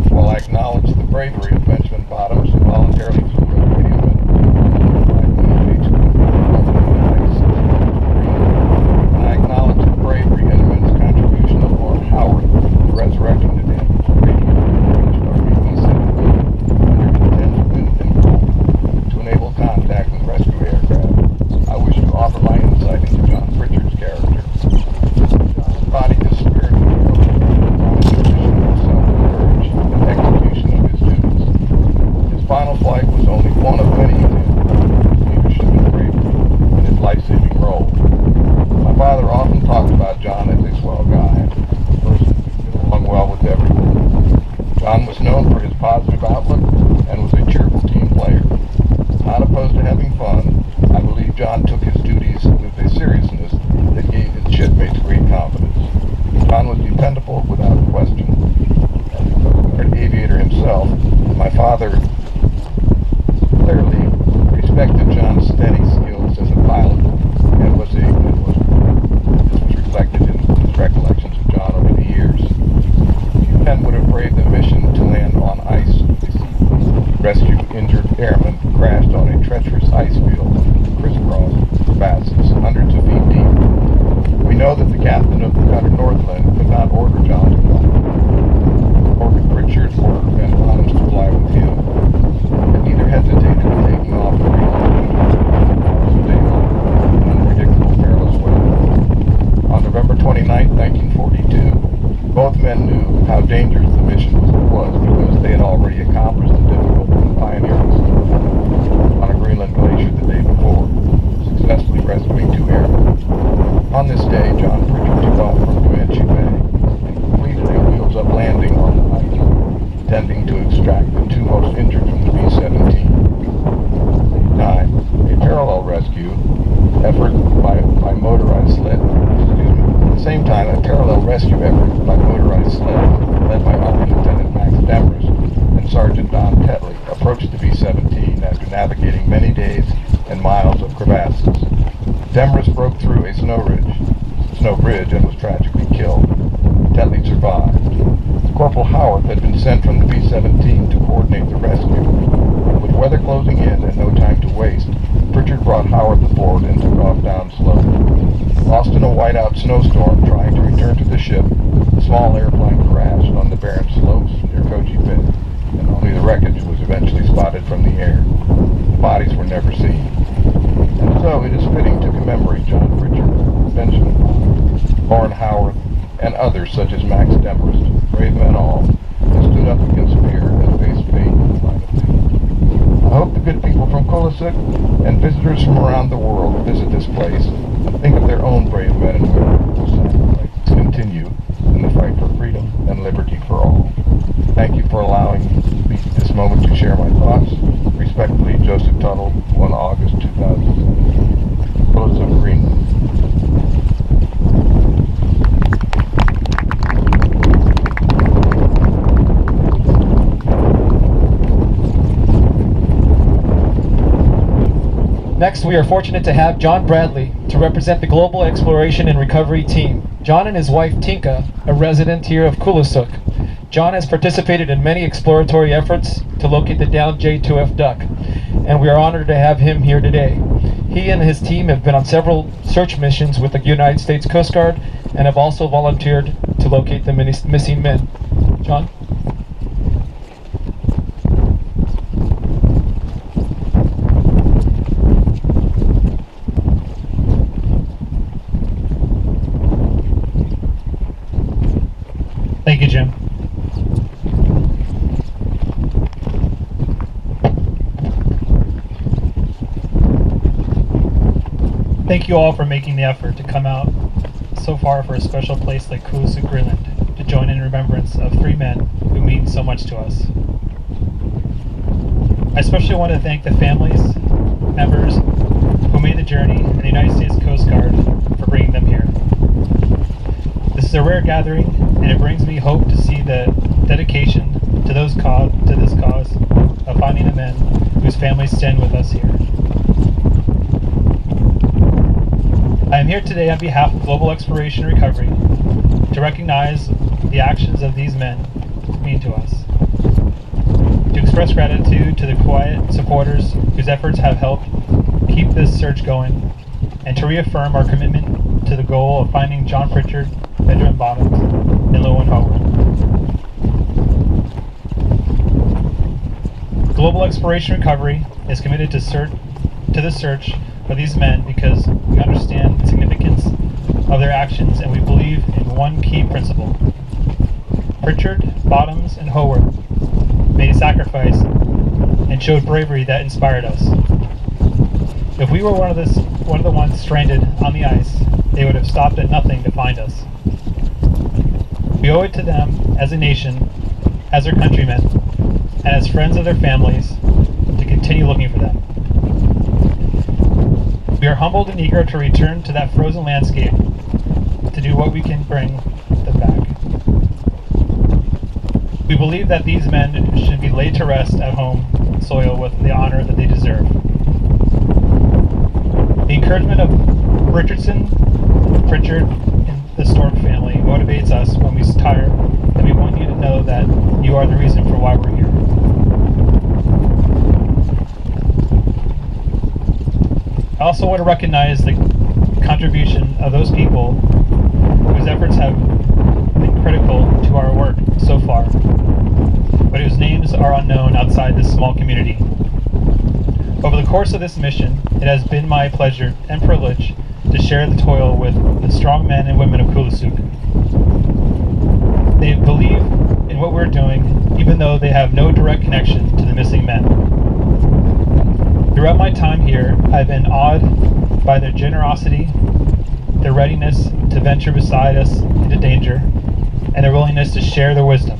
while I acknowledge the bravery of Benjamin Bottoms, who voluntarily flew as radioman and I acknowledge the bravery and immense contribution of Lauren Howard to resurrecting the damaged radio of RB-17 under intense wind and cold to enable contact with rescue aircraft. I wish to offer my insight into John Pritchard's character. John embodied the spirit of execution of his duties. His final flight was only one of many examples of leadership and bravery in his life-saving role. My father often talked about John as a swell guy, a person who get along well with everyone. John was known for his positive outlook and was a cheerful team player. Not opposed to having fun, I believe John took his duties with a seriousness that gave his shipmates great confidence. John was dependable without question. As a Coast Guard aviator himself, rescue effort by motorized sled. At the same time, a parallel rescue effort by motorized sled, led by Army Lieutenant Max Demers and Sergeant Don Tetley, approached the B-17 after navigating many days and miles of crevasses. Demers broke through a snow bridge and was tragically killed. Tetley survived. Corporal Howarth had been sent from the B-17 to coordinate the rescue. With weather closing in and no time to waste, Pritchard brought Howarth aboard and took off down slow. Lost in a whiteout snowstorm trying to return to the ship, the small airplane crashed on the barren slopes near Koji Bend, and only the wreckage was eventually spotted from the air. The bodies were never seen. And so it is fitting to commemorate John Pritchard, Benjamin Lauren Howarth, and others such as Max Demarest, brave men all, who stood up against fear and faced fate in the line of duty. I hope the good people from Kulisuk and visitors from around the world visit this place and think of their own brave men and women whose sacrifices continue in the fight for freedom and liberty for all. Thank you for allowing me this moment to share my thoughts. Respectfully, Joseph Tuttle, 1 August 2007. Kulisuk, Greenland. Next, we are fortunate to have John Bradley to represent the Global Exploration and Recovery Team. John and his wife Tinka, a resident here of Kulisuk. John has participated in many exploratory efforts to locate the downed J2F duck, and we are honored to have him here today. He and his team have been on several search missions with the United States Coast Guard and have also volunteered to locate the missing men. John? Thank you, Jim. Thank you all for making the effort to come out so far for a special place like Kulisuk, Greenland, to join in remembrance of 3 men who mean so much to us. I especially want to thank the families, members who made the journey, and the United States Coast Guard for bringing them here. This is a rare gathering, and it brings me hope to see the dedication to this cause of finding the men whose families stand with us here. I am here today on behalf of Global Exploration and Recovery to recognize the actions of these men mean to us, to express gratitude to the quiet supporters whose efforts have helped keep this search going, and to reaffirm our commitment to the goal of finding John Pritchard, Benjamin Bottoms, and Lowen Howard. Global Exploration Recovery is committed to the search for these men because we understand the significance of their actions and we believe in one key principle. Pritchard, Bottoms, and Howard made a sacrifice and showed bravery that inspired us. If we were one of the ones stranded on the ice, they would have stopped at nothing to find us. We owe it to them as a nation, as their countrymen, and as friends of their families to continue looking for them. We are humbled and eager to return to that frozen landscape to do what we can bring them back. We believe that these men should be laid to rest at home soil with the honor that they deserve. The encouragement of Richardson, Pritchard, and the Stork family motivates us when we tire, and we want you to know that you are the reason for why we're here. I also want to recognize the contribution of those people whose efforts have been critical to our work so far, but whose names are unknown outside this small community. Over the course of this mission, it has been my pleasure and privilege to share the toil with the strong men and women of Kulisuk. They believe in what we're doing, even though they have no direct connection to the missing men. Throughout my time here, I've been awed by their generosity, their readiness to venture beside us into danger, and their willingness to share their wisdom.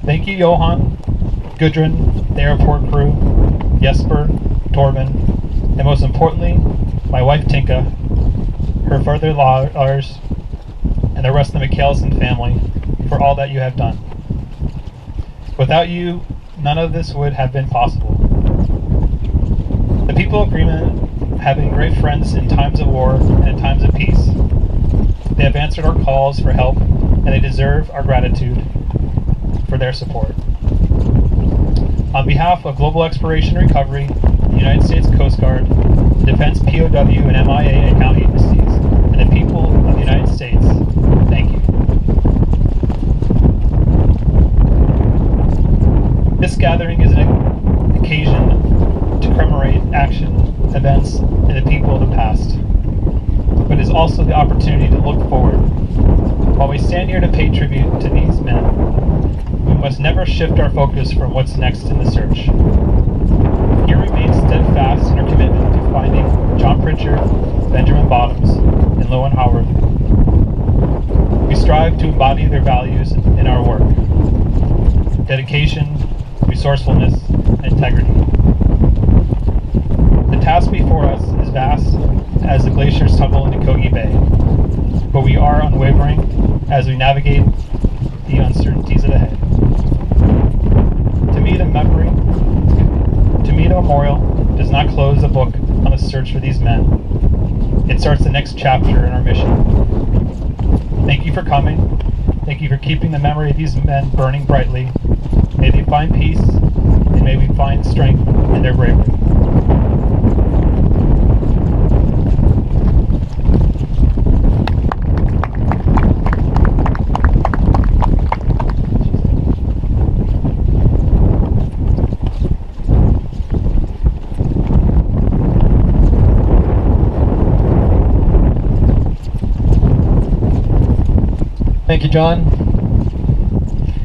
Thank you, Johan, Gudrun, the airport crew, Jesper, Torben, and most importantly, my wife Tinka, her father Lars, and the rest of the McKelson family for all that you have done. Without you, none of this would have been possible. The people of Greenland have been great friends in times of war and in times of peace. They have answered our calls for help, and they deserve our gratitude for their support. On behalf of Global Exploration and Recovery, the United States Coast Guard, the Defense POW and MIA account agencies, and the people of the United States, thank you. This gathering is an occasion to commemorate action, events, and the people of the past, but is also the opportunity to look forward. While we stand here to pay tribute to these men, we must never shift our focus from what's next in the search. Here remain steadfast in our commitment to finding John Pritchard, Benjamin Bottoms, and Lowen Howard. We strive to embody their values in our work: dedication, resourcefulness, and integrity. The task before us is vast as the glaciers tumble into Kogi Bay, but we are unwavering as we navigate the uncertainties ahead. To me, the memorial does not close the book on the search for these men. It starts the next chapter in our mission. Thank you for coming. Thank you for keeping the memory of these men burning brightly. May they find peace, and may we find strength in their bravery. Thank you, John.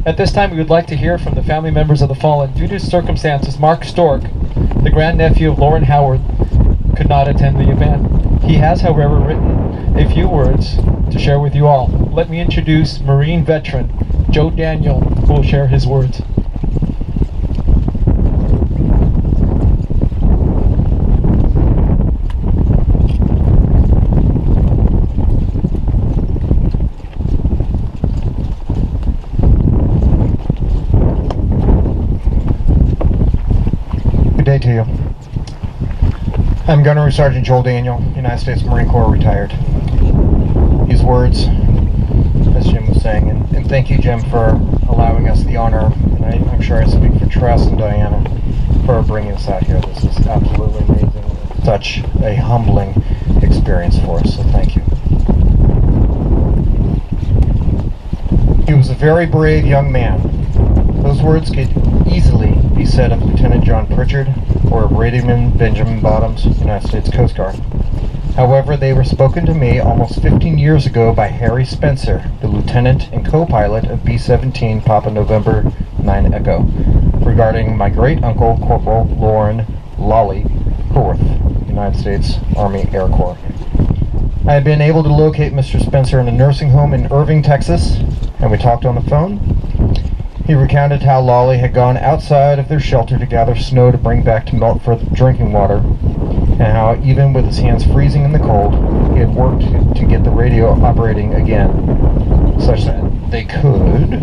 At this time, we would like to hear from the family members of the fallen. Due to circumstances, Mark Stork, the grandnephew of Lowen Howard, could not attend the event. He has, however, written a few words to share with you all. Let me introduce Marine veteran Joe Daniel, who will share his words. Good day to you. I'm Gunnery Sergeant Joel Daniel, United States Marine Corps, retired. These words, as Jim was saying, and thank you, Jim, for allowing us the honor, and I'm sure I speak for Tress and Diana, for bringing us out here. This is absolutely amazing. Such a humbling experience for us, so thank you. He was a very brave young man. Those words could easily be said of Lieutenant John Pritchard or of Radioman Benjamin Bottoms, United States Coast Guard. However, they were spoken to me almost 15 years ago by Harry Spencer, the lieutenant and co-pilot of B-17 Papa November 9 Echo, regarding my great-uncle, Corporal Lauren Lolly Forth, United States Army Air Corps. I had been able to locate Mr. Spencer in a nursing home in Irving, Texas, and we talked on the phone. He recounted how Lolly had gone outside of their shelter to gather snow to bring back to melt for drinking water, and how even with his hands freezing in the cold, he had worked to get the radio operating again, such that they could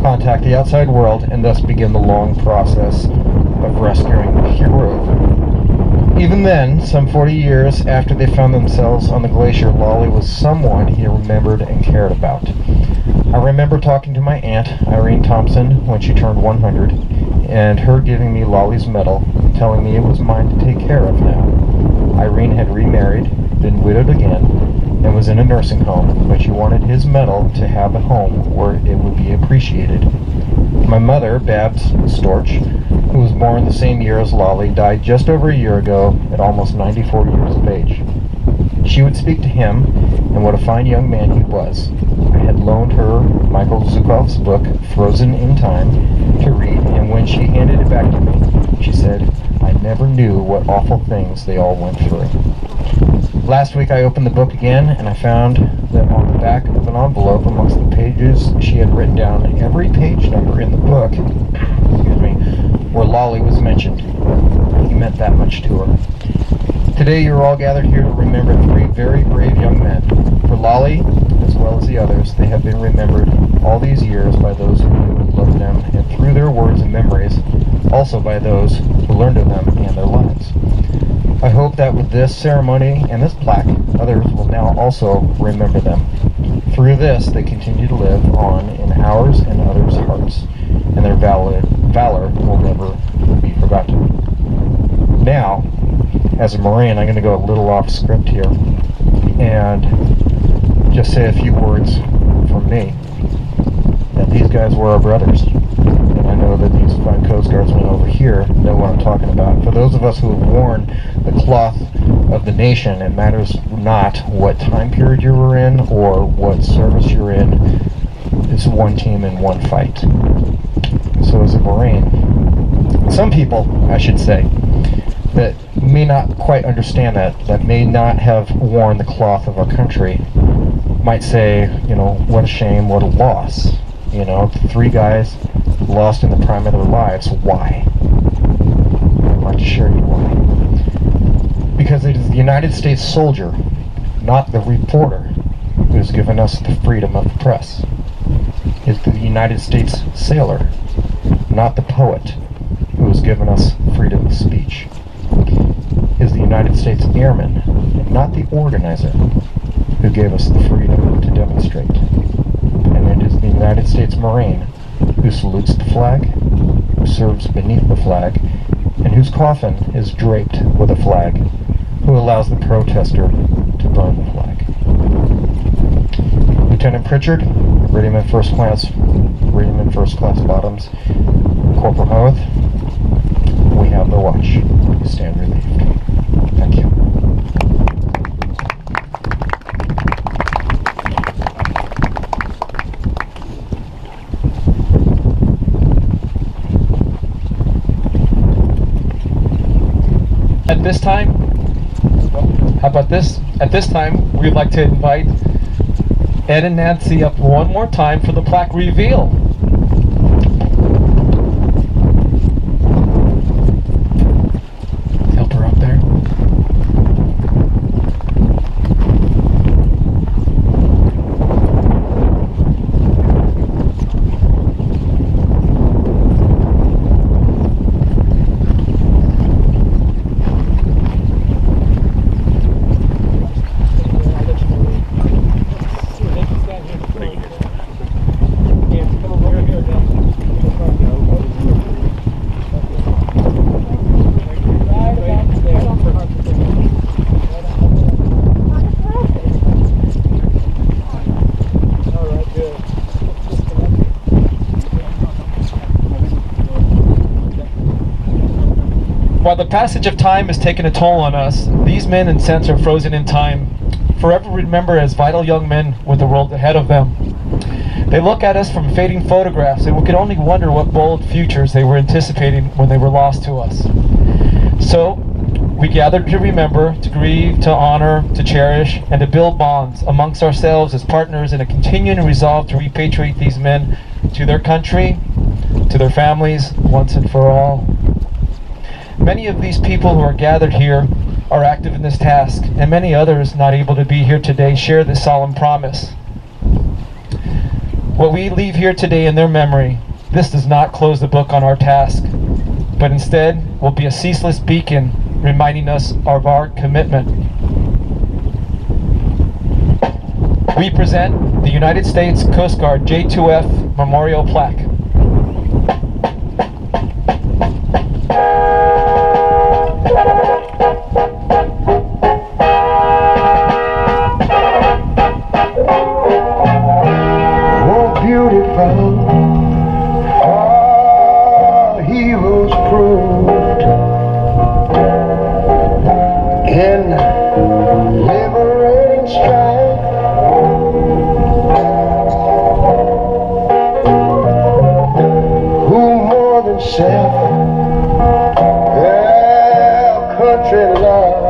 contact the outside world and thus begin the long process of rescuing Hero. Even then, some 40 years after they found themselves on the glacier, Lolly was someone he remembered and cared about. I remember talking to my aunt, Irene Thompson, when she turned 100, and her giving me Lolly's medal, telling me it was mine to take care of now. Irene had remarried, been widowed again, and was in a nursing home, but she wanted his medal to have a home where it would be appreciated. My mother, Babs Storch, who was born the same year as Lolly, died just over a year ago at almost 94 years of age. She would speak to him, and what a fine young man he was. I had loaned her Michael Zukhov's book, Frozen in Time, to read, and when she handed it back to me, she said, "I never knew what awful things they all went through." Last week I opened the book again and I found that on the back of an envelope amongst the pages she had written down every page number in the book, excuse me, where Lolly was mentioned. He meant that much to her. Today you're all gathered here to remember three very brave young men. For Lolly, as well as the others, they have been remembered all these years by those who knew and loved them, and through their words and memories, also by those who learned of them and their lives. I hope that with this ceremony and this plaque, others will now also remember them. Through this, they continue to live on in ours and others' hearts, and their valor will never be forgotten. Now, as a Marine, I'm going to go a little off script here and just say a few words from me. That these guys were our brothers. And I know that these fine Coast Guardsmen over here know what I'm talking about. For those of us who have worn the cloth of the nation, it matters not what time period you were in or what service you're in. It's one team and one fight. So as a Marine, some people, I should say, that may not quite understand that may not have worn the cloth of our country, might say, you know, what a shame, what a loss. You know, three guys lost in the prime of their lives. Why? I'd like to share you why. Because it is the United States soldier, not the reporter, who has given us the freedom of the press. It's the United States sailor, not the poet, who has given us freedom of speech. Is the United States airman, and not the organizer, who gave us the freedom to demonstrate. And it is the United States Marine who salutes the flag, who serves beneath the flag, and whose coffin is draped with a flag, who allows the protester to burn the flag. Lieutenant Pritchard, Radyman First Class Bottoms, Corporal Howarth, we have the watch. You stand relieved. Thank you. At this time, how about this? At this time, we'd like to invite Ed and Nancy up one more time for the plaque reveal. Help her up there. While the passage of time has taken a toll on us, these men and cents are frozen in time, forever remembered as vital young men with the world ahead of them. They look at us from fading photographs, and we can only wonder what bold futures they were anticipating when they were lost to us. So, we gathered to remember, to grieve, to honor, to cherish, and to build bonds amongst ourselves as partners in a continuing resolve to repatriate these men to their country, to their families, once and for all. Many of these people who are gathered here are active in this task, and many others not able to be here today share this solemn promise. What we leave here today in their memory, this does not close the book on our task, but instead will be a ceaseless beacon reminding us of our commitment. We present the United States Coast Guard J2F Memorial Plaque. Our heroes proved in liberating strife. Who more than self their country loved.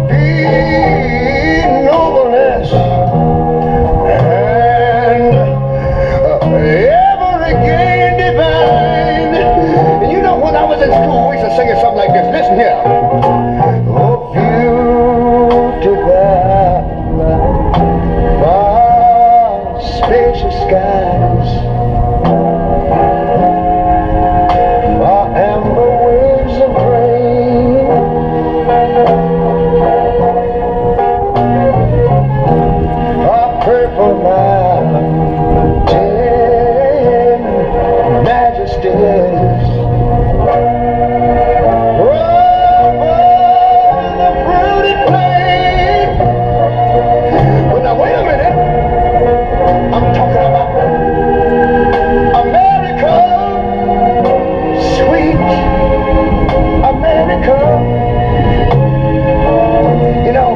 be nobleness, and every gain divine. And you know, when I was in school, we used to sing it something like this. Listen here. Oh, beautiful, far spacious skies, far amber waves of grain, far purple mountain majesties. Well, now wait a minute. I'm talking about America, sweet America. You know,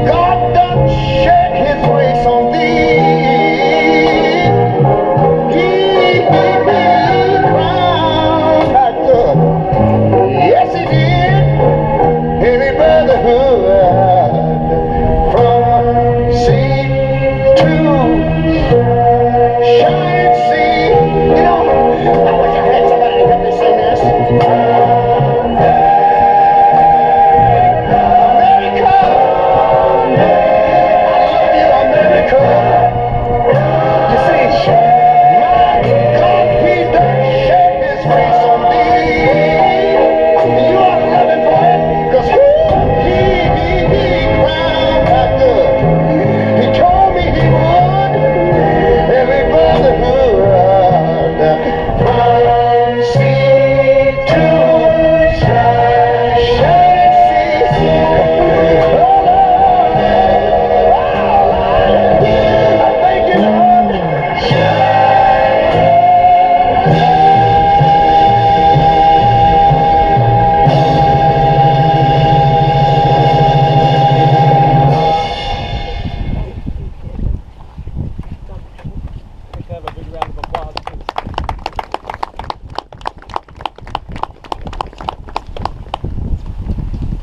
God done shed His grace on thee. He crowned like good. Yes, He did. Any brotherhood from sea to shining sea. You know, I wish I had somebody to help me sing this. America, I love you, America. You see, my God, He done shed His grace on thee. You ought to love Him for it, 'cause He crowned that good. He told me He would. Every brotherhood from sea to shining sea. Oh, Lord, I thank you, Lord. Let's have a big round of applause, please.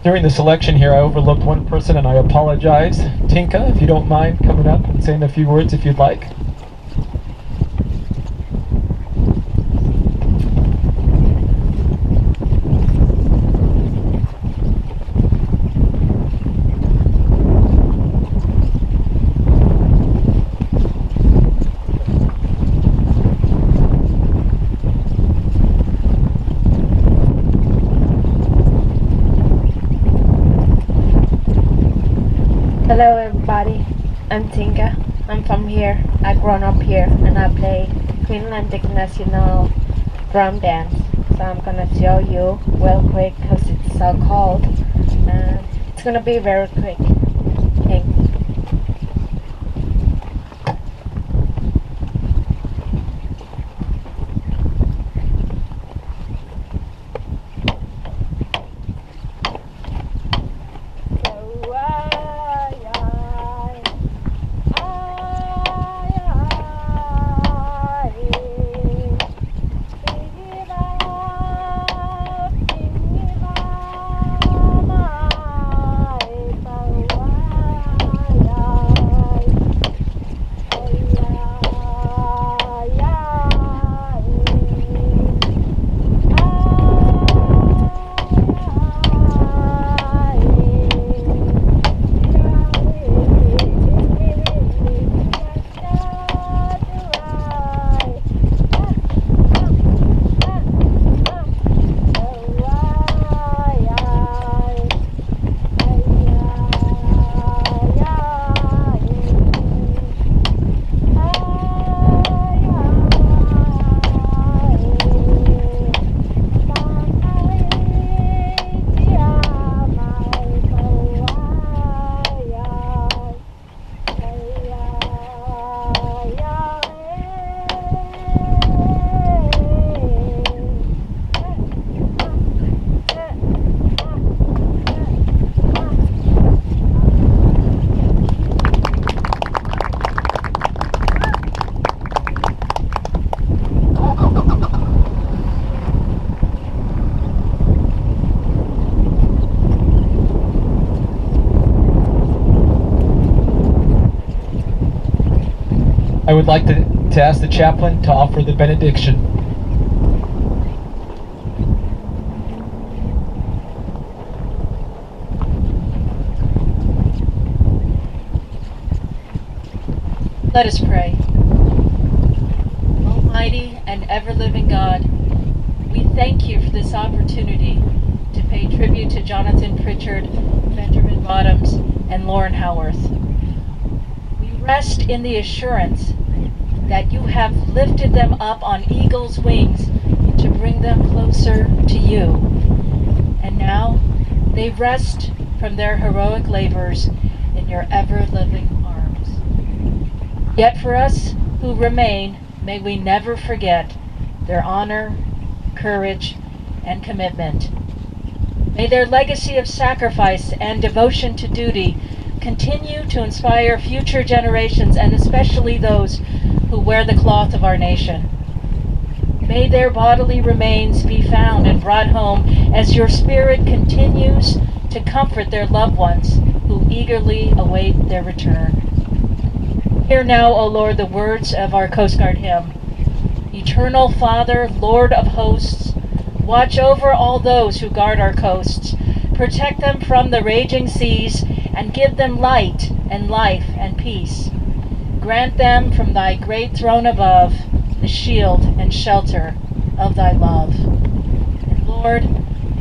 During the selection here, I overlooked one person and I apologize. Tinka, if you don't mind coming up and saying a few words if you'd like. Hello everybody, I'm Tinka. I'm from here. I grown up here and I play Greenlandic National drum dance. So I'm gonna show you real quick because it's so cold. It's gonna be very quick. Thanks. I would like to ask the chaplain to offer the benediction. Let us pray. Almighty and ever-living God, we thank you for this opportunity to pay tribute to Jonathan Pritchard, Benjamin Bottoms, and Lauren Howarth. We rest in the assurance that you have lifted them up on eagle's wings to bring them closer to you. And now they rest from their heroic labors in your ever-living arms. Yet for us who remain, may we never forget their honor, courage, and commitment. May their legacy of sacrifice and devotion to duty continue to inspire future generations, and especially those who wear the cloth of our nation. May their bodily remains be found and brought home as your Spirit continues to comfort their loved ones who eagerly await their return. Hear now, O Lord, the words of our Coast Guard hymn. Eternal Father, Lord of hosts, watch over all those who guard our coasts. Protect them from the raging seas and give them light and life and peace. Grant them from thy great throne above the shield and shelter of thy love. And Lord,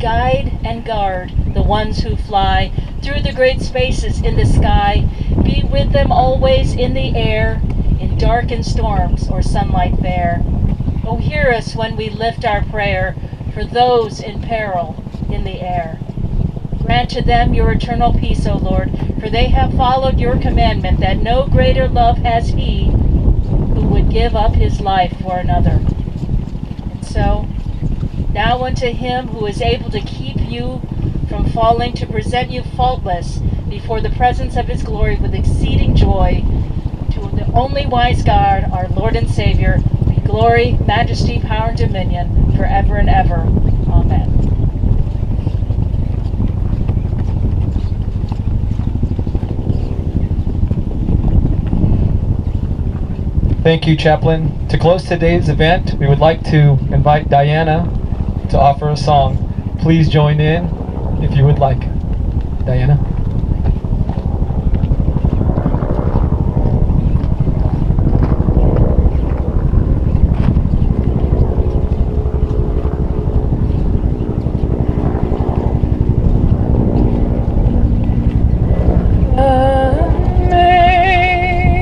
guide and guard the ones who fly through the great spaces in the sky. Be with them always in the air, in darkened storms or sunlight fair. Oh, hear us when we lift our prayer for those in peril in the air. Grant to them your eternal peace, O Lord, for they have followed your commandment that no greater love has he who would give up his life for another. And so, now unto him who is able to keep you from falling, to present you faultless before the presence of his glory with exceeding joy, to the only wise God, our Lord and Savior, be glory, majesty, power, and dominion forever and ever. Amen. Thank you, Chaplain. To close today's event, we would like to invite Diana to offer a song. Please join in if you would like. Diana?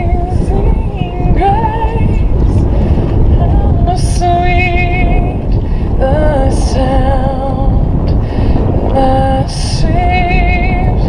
Amazing grace, how sweet the sound that saved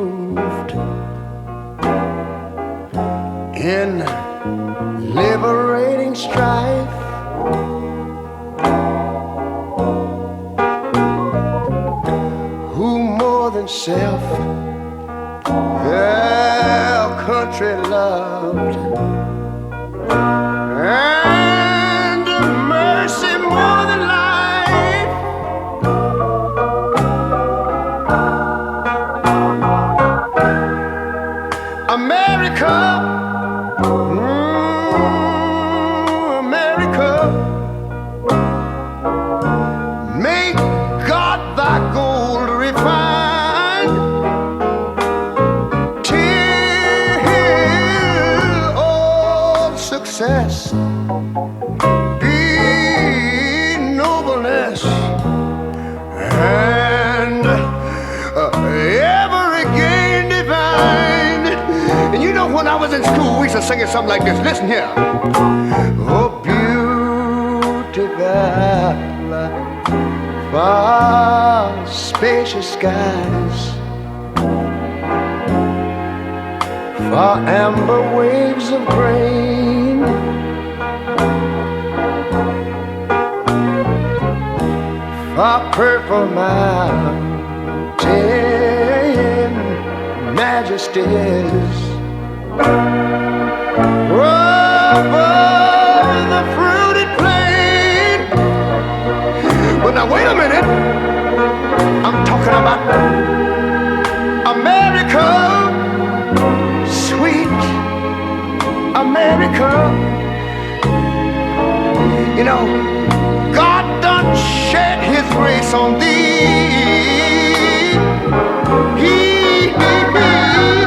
moved in liberating strife. Who more than self their country loved, and mercy more than life. America, America, make God thy gold refined, till all success be nobleness, and every gain divine. And you know, when I was in school, we used to sing it something like this. Listen here. Oh, beautiful, far spacious skies, far amber waves of grain, far purple mountain majesties, above the fruited plain. But now wait a minute, I'm talking about America, sweet America. You know, God done shed his grace on thee. He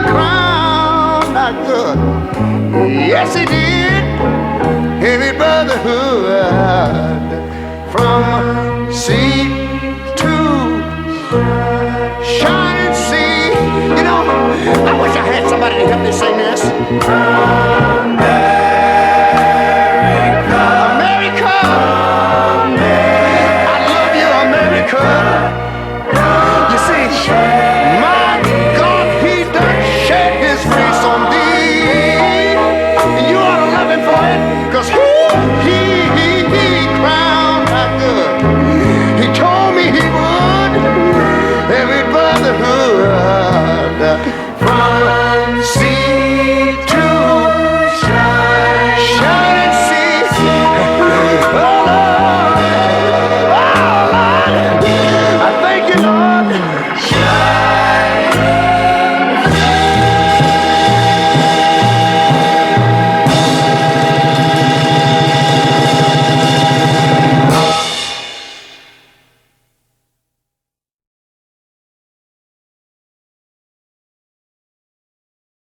crowned thy good. Yes, he did. Heavy brotherhood from sea